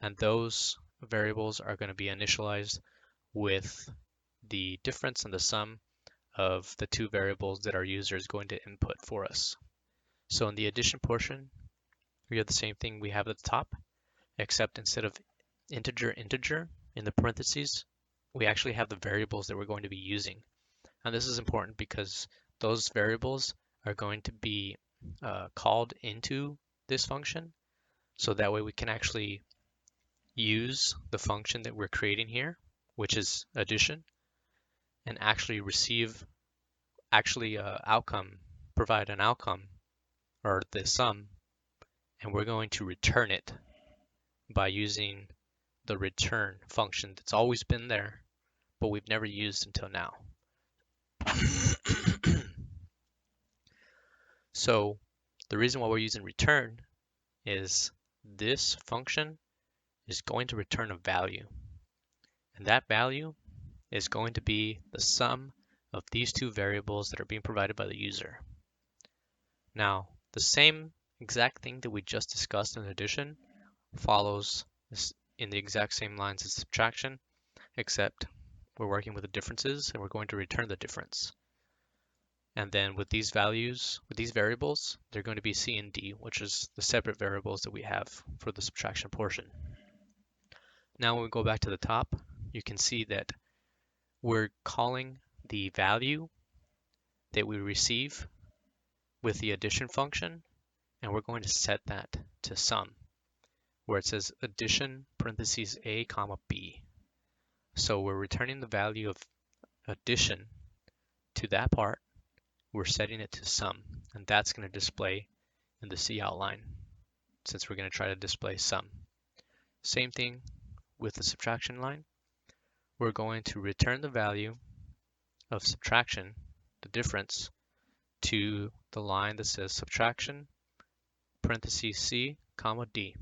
and those variables are going to be initialized with the difference and the sum of the two variables that our user is going to input for us. So in the addition portion, we have the same thing we have at the top, except instead of integer in the parentheses, we actually have the variables that we're going to be using. And this is important because those variables are going to be called into this function. So that way we can actually use the function that we're creating here, which is addition, and actually provide an outcome, or the sum, and we're going to return it by using the return function that's always been there, but we've never used until now. So the reason why we're using return is this function is going to return a value, and that value is going to be the sum of these two variables that are being provided by the user. Now, the same exact thing that we just discussed in addition follows in the exact same lines as subtraction, except we're working with the differences and we're going to return the difference. And then with these values, with these variables, they're going to be C and D, which is the separate variables that we have for the subtraction portion. Now when we go back to the top, you can see that we're calling the value that we receive with the addition function, and we're going to set that to sum, where it says addition parentheses A comma B. So we're returning the value of addition to that part. We're setting it to sum, and that's going to display in the C outline since we're going to try to display sum. Same thing with the subtraction line. We're going to return the value of subtraction, the difference, to the line that says subtraction parentheses C comma D.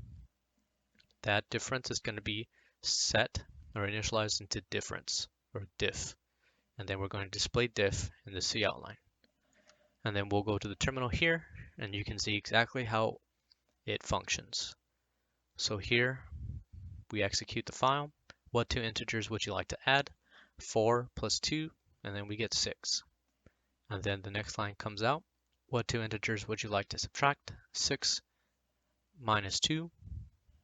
That difference is going to be set or initialized into difference or diff. And then we're going to display diff in the C outline. And then we'll go to the terminal here and you can see exactly how it functions. So here we execute the file. What two integers would you like to add? 4 plus 2, and then we get 6. And then the next line comes out. What two integers would you like to subtract? 6 minus 2,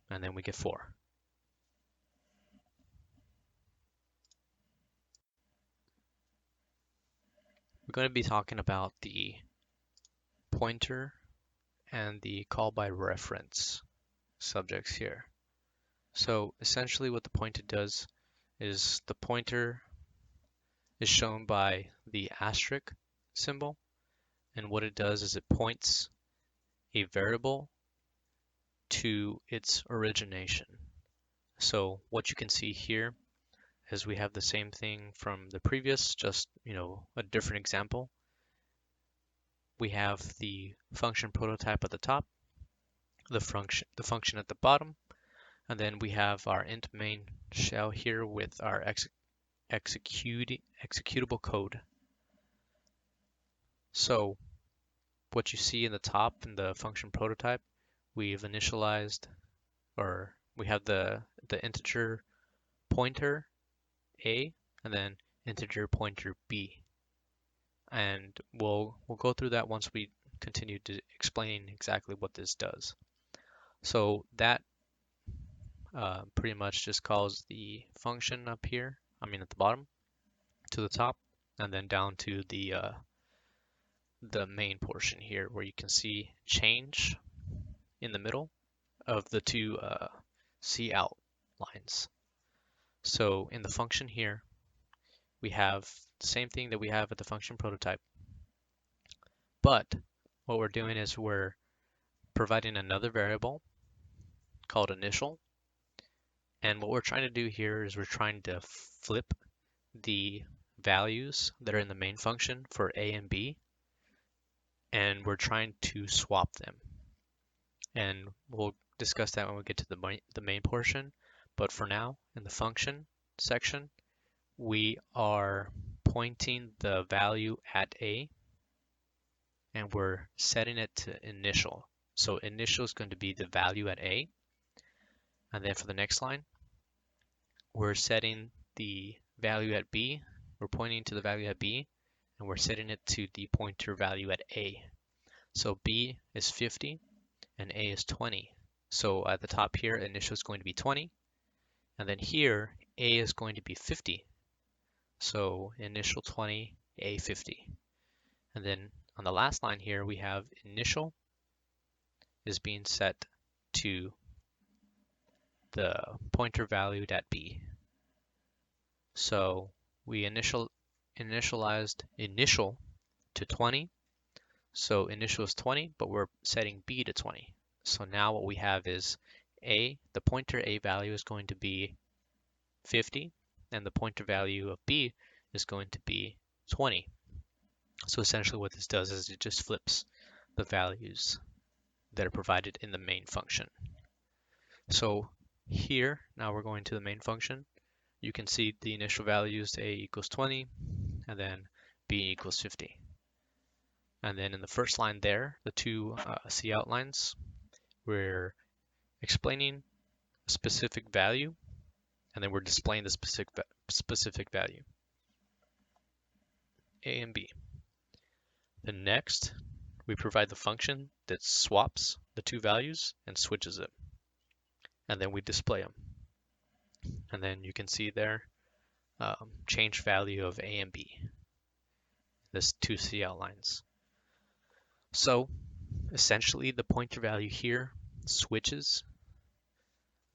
and then we get 4. We're going to be talking about the pointer and the call by reference subjects here. So essentially what the pointer does is the pointer is shown by the asterisk symbol, and what it does is it points a variable to its origination. So what you can see here is we have the same thing from the previous, just a different example. We have the function prototype at the top, the function at the bottom, and then we have our int main shell here with our executable code. So what you see in the top in the function prototype, we've initialized, or we have the integer pointer A and then integer pointer B. And we'll go through that once we continue to explain exactly what this does. So that pretty much just calls the function up here, at the bottom to the top, and then down to the main portion here where you can see change in the middle of the two C out lines. So in the function here, we have the same thing that we have at the function prototype, but what we're doing is we're providing another variable called initial. And what we're trying to do here is we're trying to flip the values that are in the main function for A and B, and we're trying to swap them. And we'll discuss that when we get to the main portion. But for now, in the function section, we are pointing the value at A, and we're setting it to initial. So initial is going to be the value at A. And then for the next line, we're setting the value at B. We're pointing to the value at B, and we're setting it to the pointer value at A. So B is 50, and A is 20. So at the top here, initial is going to be 20. And then here, A is going to be 50. So initial 20, A 50. And then on the last line here, we have initial is being set to the pointer valued at B. So we initialized initial to 20. So initial is 20, but we're setting B to 20. So now what we have is A, the pointer A value is going to be 50, and the pointer value of B is going to be 20. So essentially what this does is it just flips the values that are provided in the main function. So here, now we're going to the main function. You can see the initial values A equals 20, and then B equals 50. And then in the first line there, the two C outlines, we're explaining a specific value, and then we're displaying the specific value, A and B. Then next, we provide the function that swaps the two values and switches it. And then we display them. And then you can see there, change value of A and B, this two C outlines. So essentially the pointer value here switches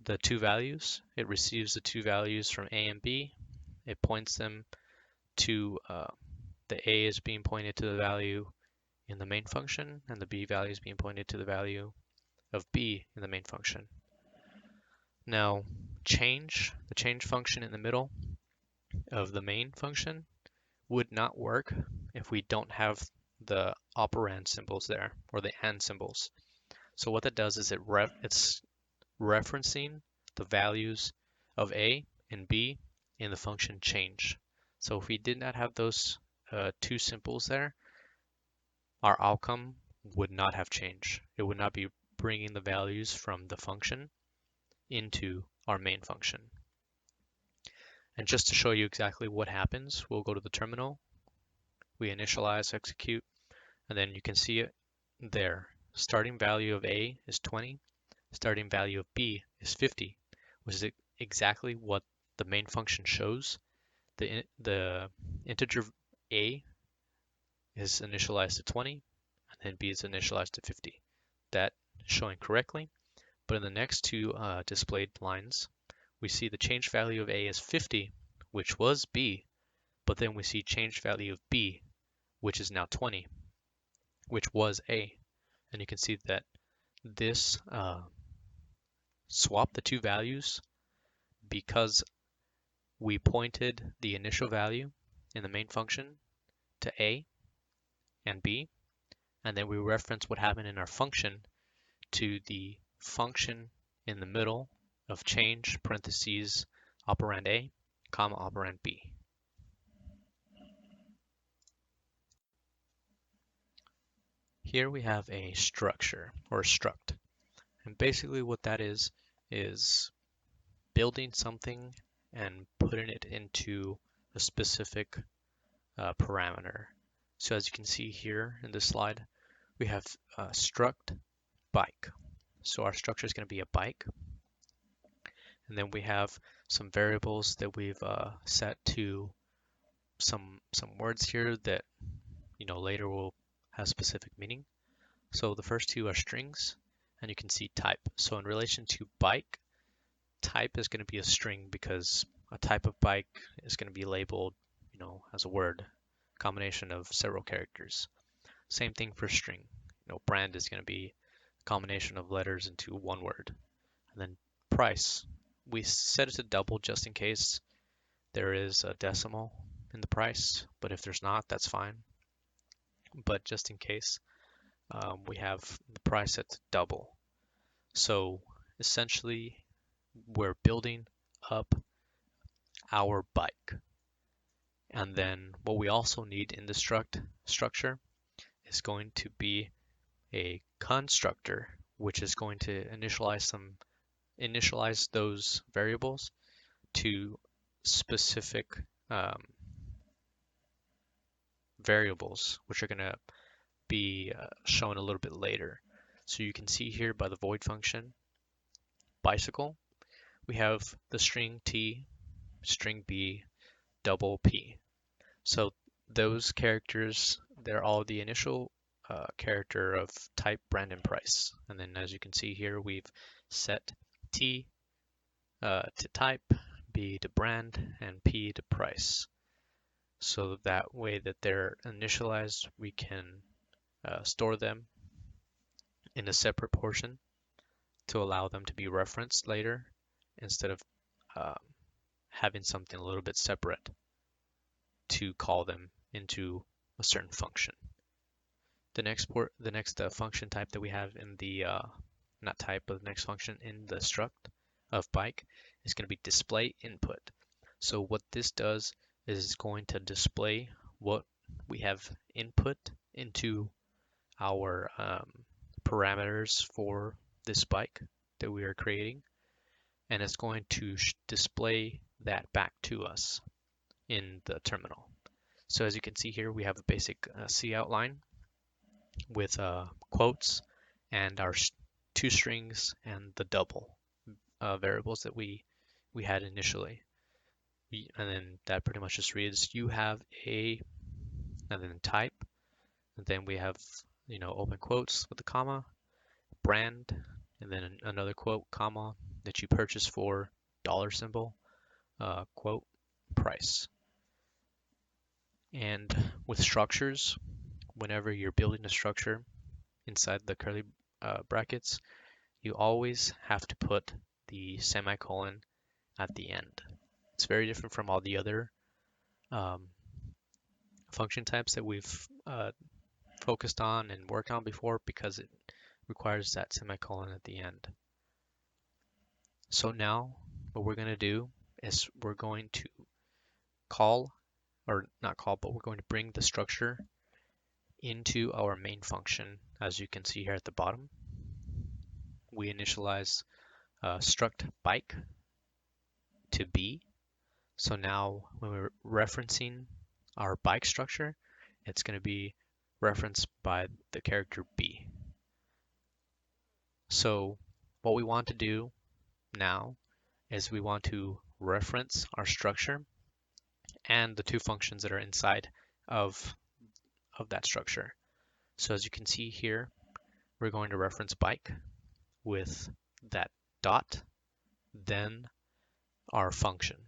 the two values. It receives the two values from A and B. It points them to the A is being pointed to the value in the main function, and the B value is being pointed to the value of B in the main function. Now, the change function in the middle of the main function would not work if we don't have the operand symbols there, or the and symbols. So what that does is it's referencing the values of A and B in the function change. So if we did not have those two symbols there, our outcome would not have changed. It would not be bringing the values from the function into our main function. And just to show you exactly what happens, we'll go to the terminal, we initialize, execute, and then you can see it there. Starting value of A is 20, starting value of B is 50, which is exactly what the main function shows. The integer A is initialized to 20, and then B is initialized to 50. That is showing correctly. But in the next two displayed lines, we see the change value of A is 50, which was B, but then we see change value of B, which is now 20, which was A. And you can see that this swapped the two values because we pointed the initial value in the main function to A and B, and then we reference what happened in our function to the function in the middle of change, parentheses, operand A, comma, operand B. Here we have a structure, or a struct. And basically what that is building something and putting it into a specific parameter. So as you can see here in this slide, we have struct bike. So our structure is going to be a bike. And then we have some variables that we've set to some words here that later will have specific meaning. So the first two are strings, and you can see type. So in relation to bike, type is going to be a string because a type of bike is going to be labeled, as a word, combination of several characters. Same thing for string. Brand is going to be a combination of letters into one word. And then price, we set it to double just in case there is a decimal in the price, but if there's not, that's fine. But just in case, we have the price set to double. So essentially, we're building up our bike. And then what we also need in the structure is going to be a constructor, which is going to initialize those variables to specific variables, which are going to be shown a little bit later. So you can see here by the void function, bicycle, we have the string T, string B, double P. So those characters, they're all the initial character of type, brand, and price. And then as you can see here, we've set T to type, B to brand, and P to price. So that way that they're initialized, we can store them in a separate portion to allow them to be referenced later instead of having something a little bit separate to call them into a certain function. The next function type that we have in the not type, but the next function in the struct of bike is going to be display input. So what this does is it's going to display what we have input into our parameters for this bike that we are creating, and it's going to display that back to us in the terminal. So as you can see here, we have a basic C outline with quotes and our two strings and the double variables that we had initially. And then that pretty much just reads, you have a, and then type, and then we have, open quotes with a comma, brand, and then another quote, comma, that you purchase for, dollar symbol, quote, price. And with structures, whenever you're building a structure inside the curly brackets, you always have to put the semicolon at the end. It's very different from all the other function types that we've focused on and worked on before, because it requires that semicolon at the end. So now what we're going to do is we're going to call, or not call, but we're going to bring the structure into our main function. As you can see here at the bottom, we initialize struct bike to B. So now when we're referencing our bike structure, it's going to be referenced by the character B. So what we want to do now is we want to reference our structure and the two functions that are inside of that structure. So as you can see here, we're going to reference bike with that dot, then our function.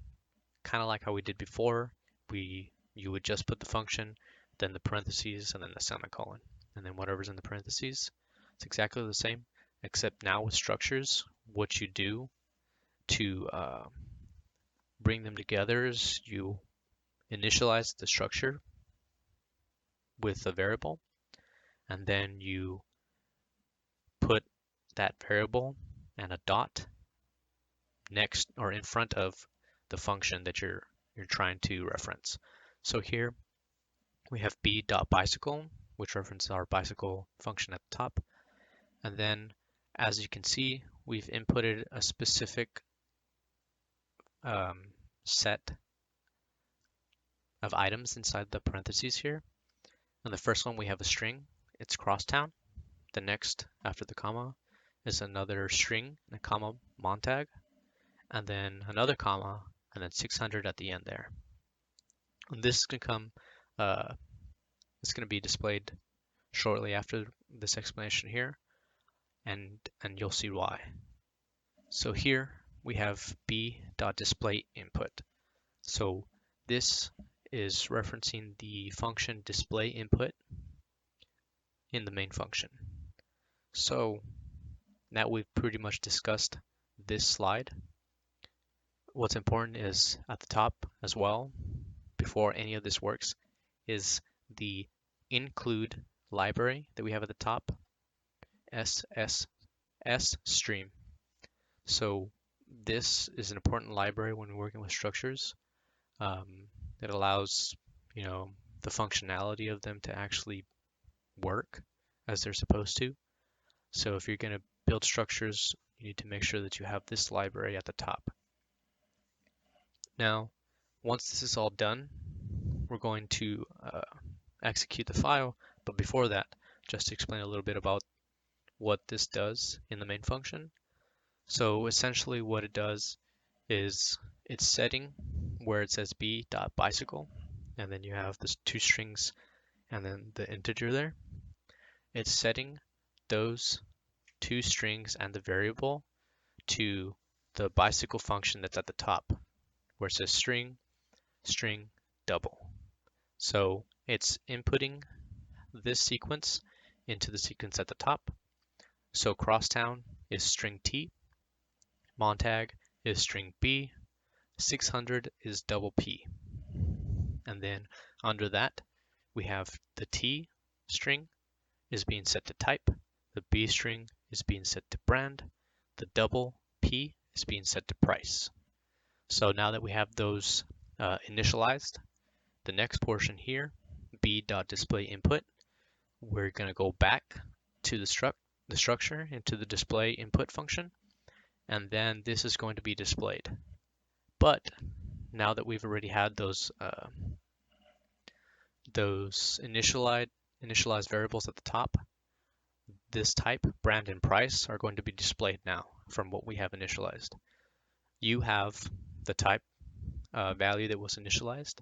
Kind of like how we did before, you would just put the function, then the parentheses, and then the semicolon, and then whatever's in the parentheses. It's exactly the same, except now with structures, what you do to bring them together is you initialize the structure with a variable, and then you put that variable and a dot next or in front of the function that you're trying to reference. So here we have b.bicycle, which references our bicycle function at the top. And then, as you can see, we've inputted a specific set of items inside the parentheses here. And the first one, we have a string. It's crosstown. The next, after the comma, is another string and a comma, Montag. And then another comma, and then 600 at the end there. And this is going to come, it's going to be displayed shortly after this explanation here, and you'll see why. So here we have b.displayInput. So this is referencing the function displayInput in the main function. So now we've pretty much discussed this slide. What's important is at the top as well, before any of this works, is the include library that we have at the top, SSS stream. So this is an important library when we're working with structures. It allows, the functionality of them to actually work as they're supposed to. So if you're going to build structures, you need to make sure that you have this library at the top. Now, once this is all done, we're going to execute the file. But before that, just to explain a little bit about what this does in the main function. So essentially what it does is it's setting where it says b.bicycle, and then you have this two strings and then the integer there. It's setting those two strings and the variable to the bicycle function that's at the top, where it says string, string, double. So it's inputting this sequence into the sequence at the top. So crosstown is string T, Montag is string B, 600 is double P. And then under that, we have the T string is being set to type, the B string is being set to brand, the double P is being set to price. So now that we have those initialized, the next portion here, b.displayInput, we're going to go back to the structure into the display input function, and then this is going to be displayed. But now that we've already had those initialized variables at the top, this type, brand and price, are going to be displayed now from what we have initialized. You have the type value that was initialized,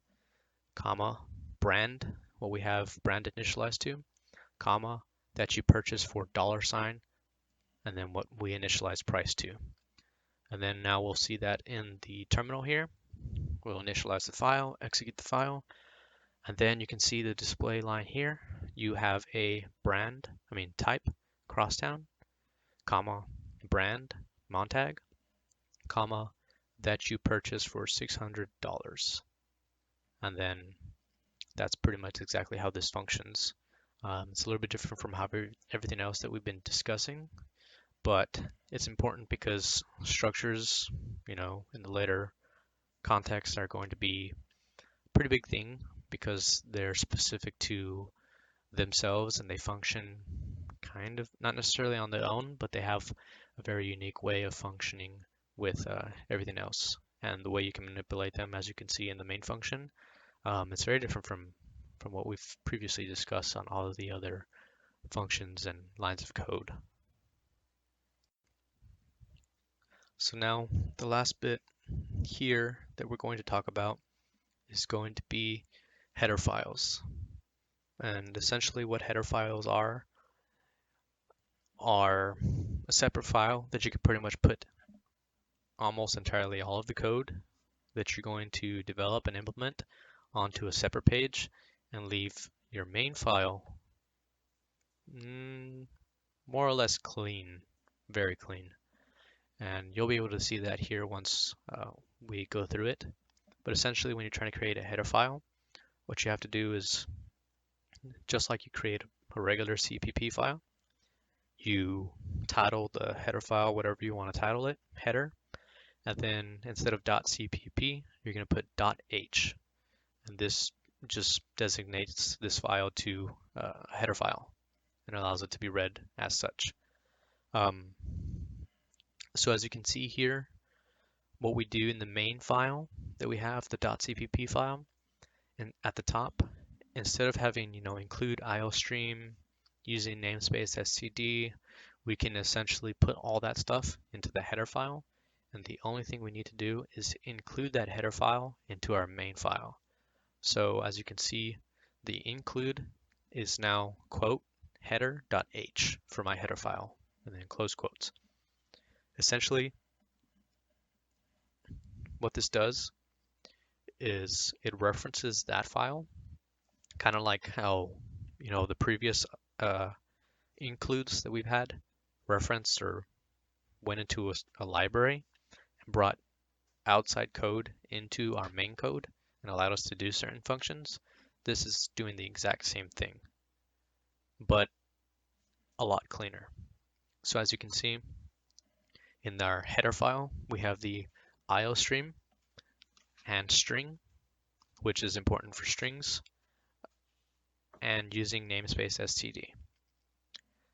comma, brand, what we have brand initialized to, comma, that you purchased for $, and then what we initialize price to. And then now we'll see that in the terminal here. We'll initialize the file, execute the file, and then you can see the display line here. You have a type, crosstown, comma, brand, Montag, comma, that you purchased for $600. And then that's pretty much exactly how this functions. It's a little bit different from how everything else that we've been discussing, but it's important because structures, in the later context are going to be a pretty big thing because they're specific to themselves and they function kind of not necessarily on their own, but they have a very unique way of functioning with everything else. And the way you can manipulate them, as you can see in the main function, it's very different from what we've previously discussed on all of the other functions and lines of code. So now the last bit here that we're going to talk about is going to be header files. And essentially what header files are a separate file that you can pretty much put almost entirely all of the code that you're going to develop and implement onto a separate page and leave your main file more or less clean, very clean. And you'll be able to see that here once we go through it. But essentially when you're trying to create a header file, what you have to do is, just like you create a regular CPP file, you title the header file whatever you want to title it, header, and then instead of .cpp, you're going to put .h, and this just designates this file to a header file and allows it to be read as such. So as you can see here, what we do in the main file that we have, the .cpp file, and at the top, instead of having include IOStream using namespace std, we can essentially put all that stuff into the header file, and the only thing we need to do is include that header file into our main file. So as you can see, the include is now quote header.h for my header file, and then close quotes. Essentially, what this does is it references that file, kind of like how the previous includes that we've had referenced or went into a library and brought outside code into our main code and allowed us to do certain functions. This is doing the exact same thing, but a lot cleaner. So as you can see, in our header file, we have the IOStream and string, which is important for strings, and using namespace std.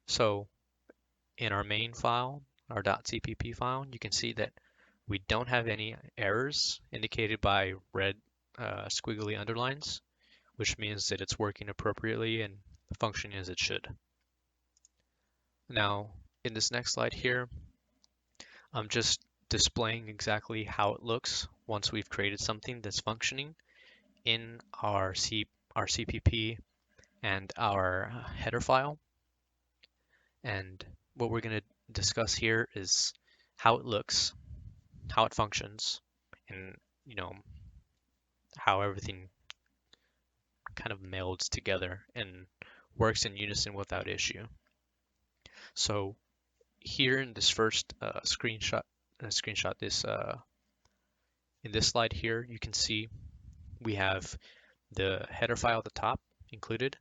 So in our main file, our .cpp file, you can see that we don't have any errors indicated by red squiggly underlines, which means that it's working appropriately and functioning as it should. Now, in this next slide here, I'm just displaying exactly how it looks once we've created something that's functioning in our CPP and our header file. And what we're going to discuss here is how it looks, how it functions, and how everything kind of melds together and works in unison without issue. So here in this first screenshot this in this slide here, you can see we have the header file at the top included.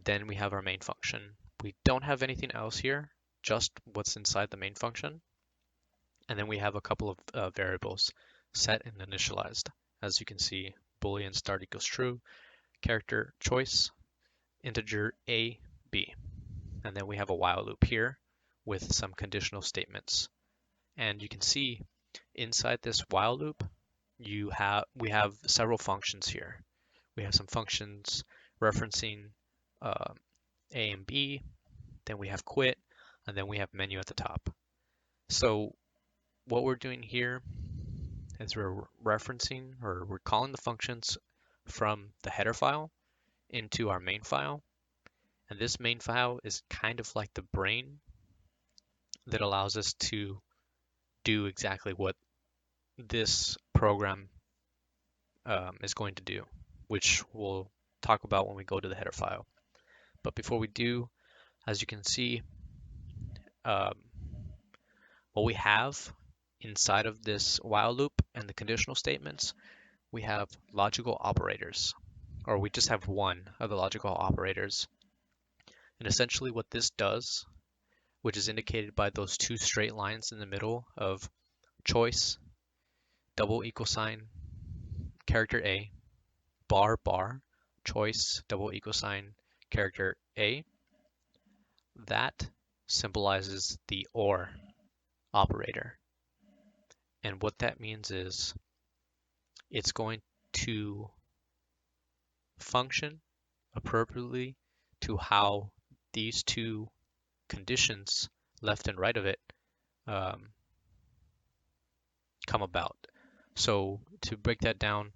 Then we have our main function. We don't have anything else here, just what's inside the main function. And then we have a couple of variables set and initialized. As you can see, boolean start equals true, character choice, integer a be. And then we have a while loop here with some conditional statements. And you can see inside this while loop, we have several functions here. We have some functions referencing A and B, then we have quit, and then we have menu at the top. So what we're doing here is we're referencing or we're calling the functions from the header file into our main file. And this main file is kind of like the brain that allows us to do exactly what this program is going to do, which we'll talk about when we go to the header file. But before we do, as you can see, what we have inside of this while loop and the conditional statements, we have logical operators, or we just have one of the logical operators. And essentially what this does, which is indicated by those two straight lines in the middle of choice, double equal sign, character A, bar, bar, choice, double equal sign, character A, that symbolizes the OR operator. And what that means is it's going to function appropriately to how these two conditions, left and right of it, come about. So to break that down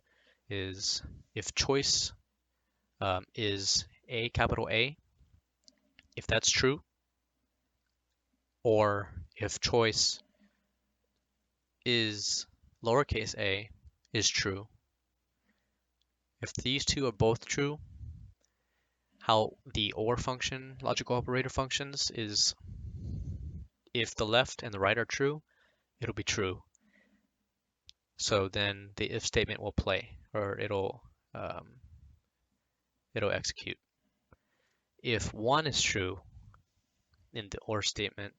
is if choice is A, capital A, if that's true, or if choice is lowercase a is true. If these two are both true, how the OR function, logical operator functions, is if the left and the right are true, it'll be true. So then the if statement will play, or it'll execute. If one is true in the OR statement,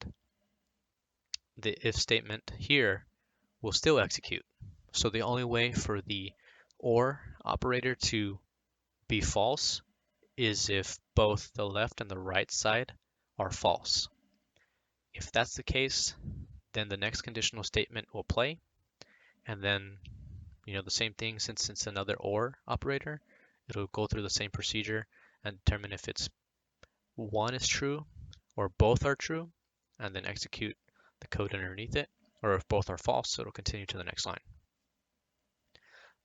the if statement here will still execute. So the only way for the OR operator to be false is if both the left and the right side are false. If that's the case, then the next conditional statement will play, and then the same thing, since it's another OR operator, it'll go through the same procedure and determine if it's one is true or both are true, and then execute the code underneath it, or if both are false, it'll continue to the next line.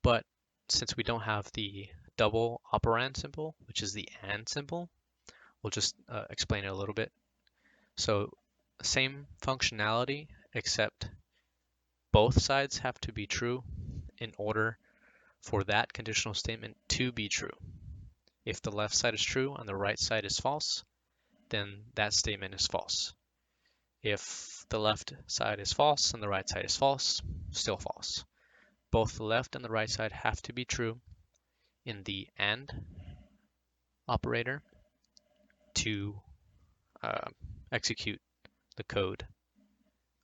But since we don't have the double operand symbol, which is the AND symbol, we'll just explain it a little bit. So same functionality, except both sides have to be true in order for that conditional statement to be true. If the left side is true and the right side is false, then that statement is false. If the left side is false and the right side is false, still false. Both the left and the right side have to be true in the AND operator to execute the code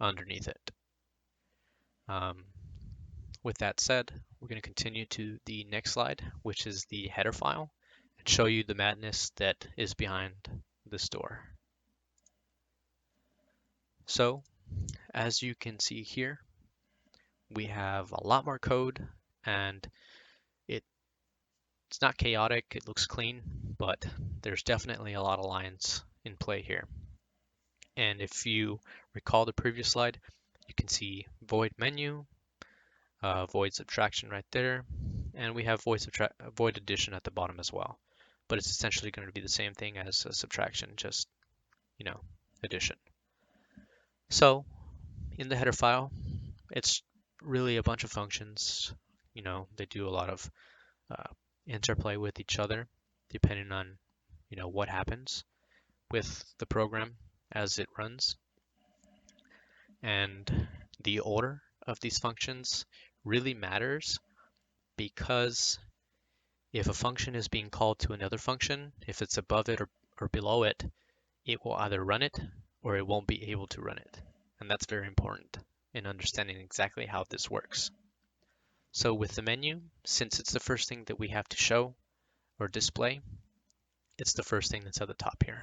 underneath it. With that said, we're going to continue to the next slide, which is the header file, and show you the madness that is behind this door. So, as you can see here, we have a lot more code, and it's not chaotic, it looks clean, but there's definitely a lot of lines in play here. And if you recall the previous slide, you can see void menu, void subtraction right there, and we have void addition at the bottom as well. But it's essentially going to be the same thing as a subtraction, just addition. So in the header file, it's really a bunch of functions. They do a lot of interplay with each other depending on what happens with the program as it runs. And the order of these functions really matters, because if a function is being called to another function, if it's above it or below it, it will either run it or it won't be able to run it. And that's very important in understanding exactly how this works. So with the menu, since it's the first thing that we have to show or display, it's the first thing that's at the top here.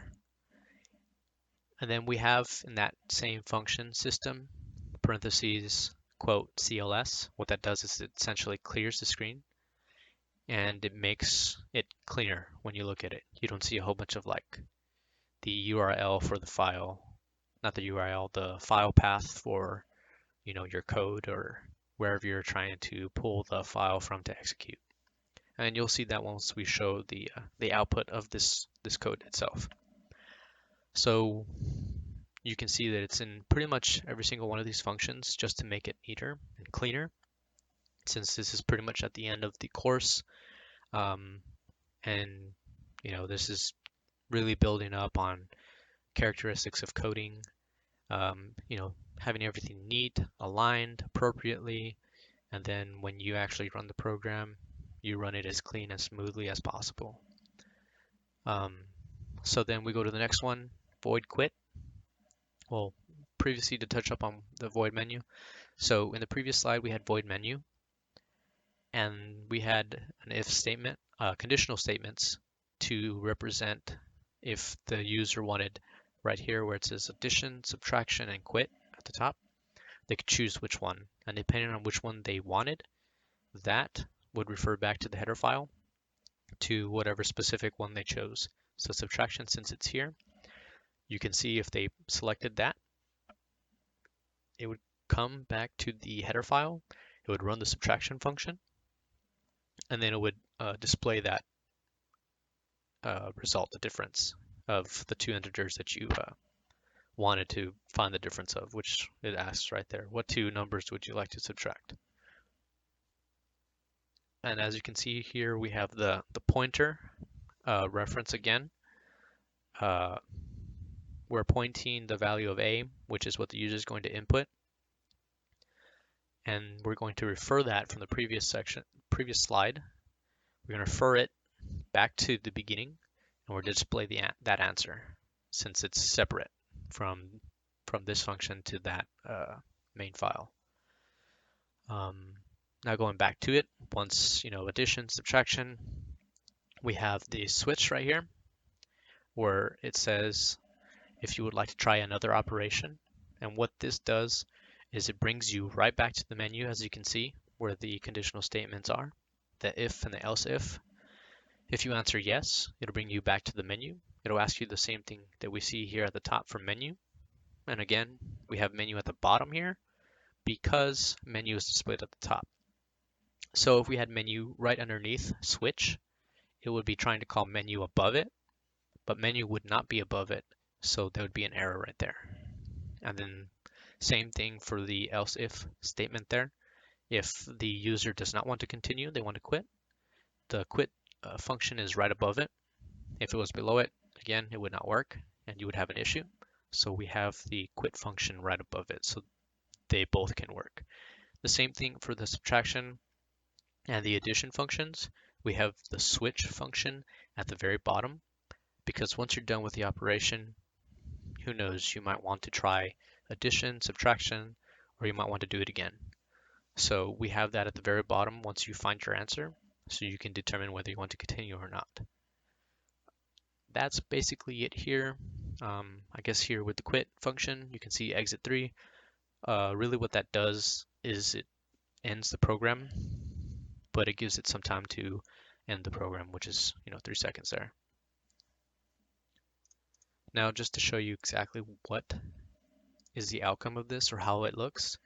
And then we have in that same function system, parentheses, quote, CLS. What that does is it essentially clears the screen and it makes it cleaner when you look at it. You don't see a whole bunch of like the URL for the file, not the URL, the file path for, your code or wherever you're trying to pull the file from to execute. And you'll see that once we show the output of this code itself. So you can see that it's in pretty much every single one of these functions just to make it neater and cleaner, since this is pretty much at the end of the course. And this is really building up on characteristics of coding, having everything neat, aligned appropriately, and then when you actually run the program, you run it as clean and smoothly as possible. So then we go to the next one, void quit. Well, previously to touch up on the void menu. So in the previous slide, we had void menu, and we had an if statement, conditional statements to represent if the user wanted right here where it says addition, subtraction, and quit at the top, they could choose which one. And depending on which one they wanted, that would refer back to the header file to whatever specific one they chose. So subtraction, since it's here, you can see if they selected that, it would come back to the header file, it would run the subtraction function, and then it would display that result, the difference of the two integers that you wanted to find the difference of, which it asks right there. What two numbers would you like to subtract? And as you can see here, we have the pointer reference again. We're pointing the value of a, which is what the user is going to input. And we're going to refer that from the previous slide. We're going to refer it back to the beginning, and we're to display that answer since it's separate from this function to that main file. Now going back to it, once addition, subtraction, we have the switch right here where it says if you would like to try another operation. And what this does is it brings you right back to the menu, as you can see, where the conditional statements are, the if and the else if. If you answer yes, it'll bring you back to the menu. It'll ask you the same thing that we see here at the top for menu. And again, we have menu at the bottom here because menu is displayed at the top. So if we had menu right underneath switch, it would be trying to call menu above it, but menu would not be above it. So there would be an error right there. And then same thing for the else if statement there. If the user does not want to continue, they want to quit, the quit function is right above it. If it was below it, again, it would not work and you would have an issue. So we have the quit function right above it, so they both can work. The same thing for the subtraction and the addition functions. We have the switch function at the very bottom, because once you're done with the operation, who knows, you might want to try addition, subtraction, or you might want to do it again. So we have that at the very bottom once you find your answer, so you can determine whether you want to continue or not. That's basically it here. I guess here with the quit function, you can see exit 3. Really what that does is it ends the program, but it gives it some time to end the program, which is 3 seconds there. Now just to show you exactly what is the outcome of this or how it looks,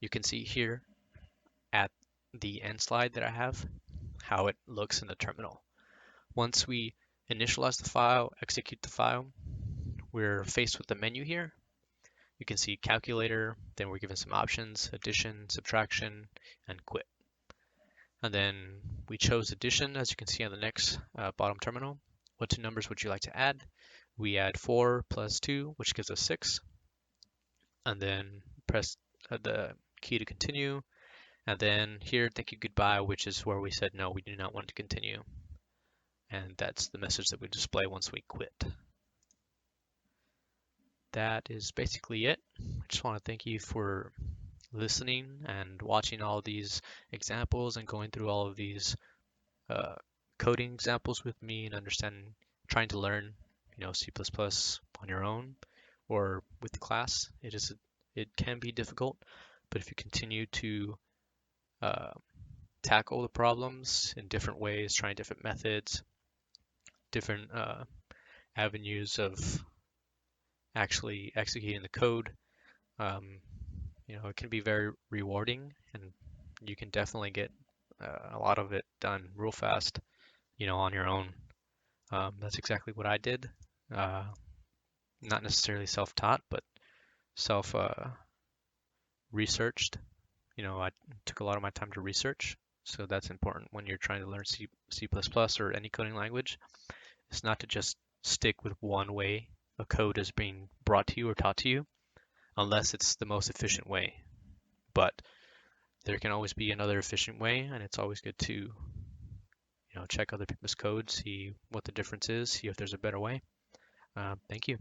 you can see here at the end slide that I have how it looks in the terminal. Once we initialize the file, execute the file, we're faced with the menu here. You can see calculator, then we're given some options, addition, subtraction, and quit. And then we chose addition, as you can see on the next bottom terminal. What two numbers would you like to add? We add 4 plus 2, which gives us 6. And then press the key to continue. And then here, thank you, goodbye, which is where we said, no, we do not want to continue. And that's the message that we display once we quit. That is basically it. I just want to thank you for listening and watching all these examples and going through all of these coding examples with me and understanding, trying to learn, C++ on your own or with the class. It can be difficult, but if you continue to uh, tackle the problems in different ways, trying different methods, different avenues of actually executing the code, um, it can be very rewarding, and you can definitely get a lot of it done real fast, on your own. That's exactly what I did. Uh, Not necessarily self-taught, but self researched. I took a lot of my time to research, so that's important when you're trying to learn C++ or any coding language. It's not to just stick with one way a code is being brought to you or taught to you, unless it's the most efficient way. But there can always be another efficient way, and it's always good to, check other people's code, see what the difference is, see if there's a better way. Thank you.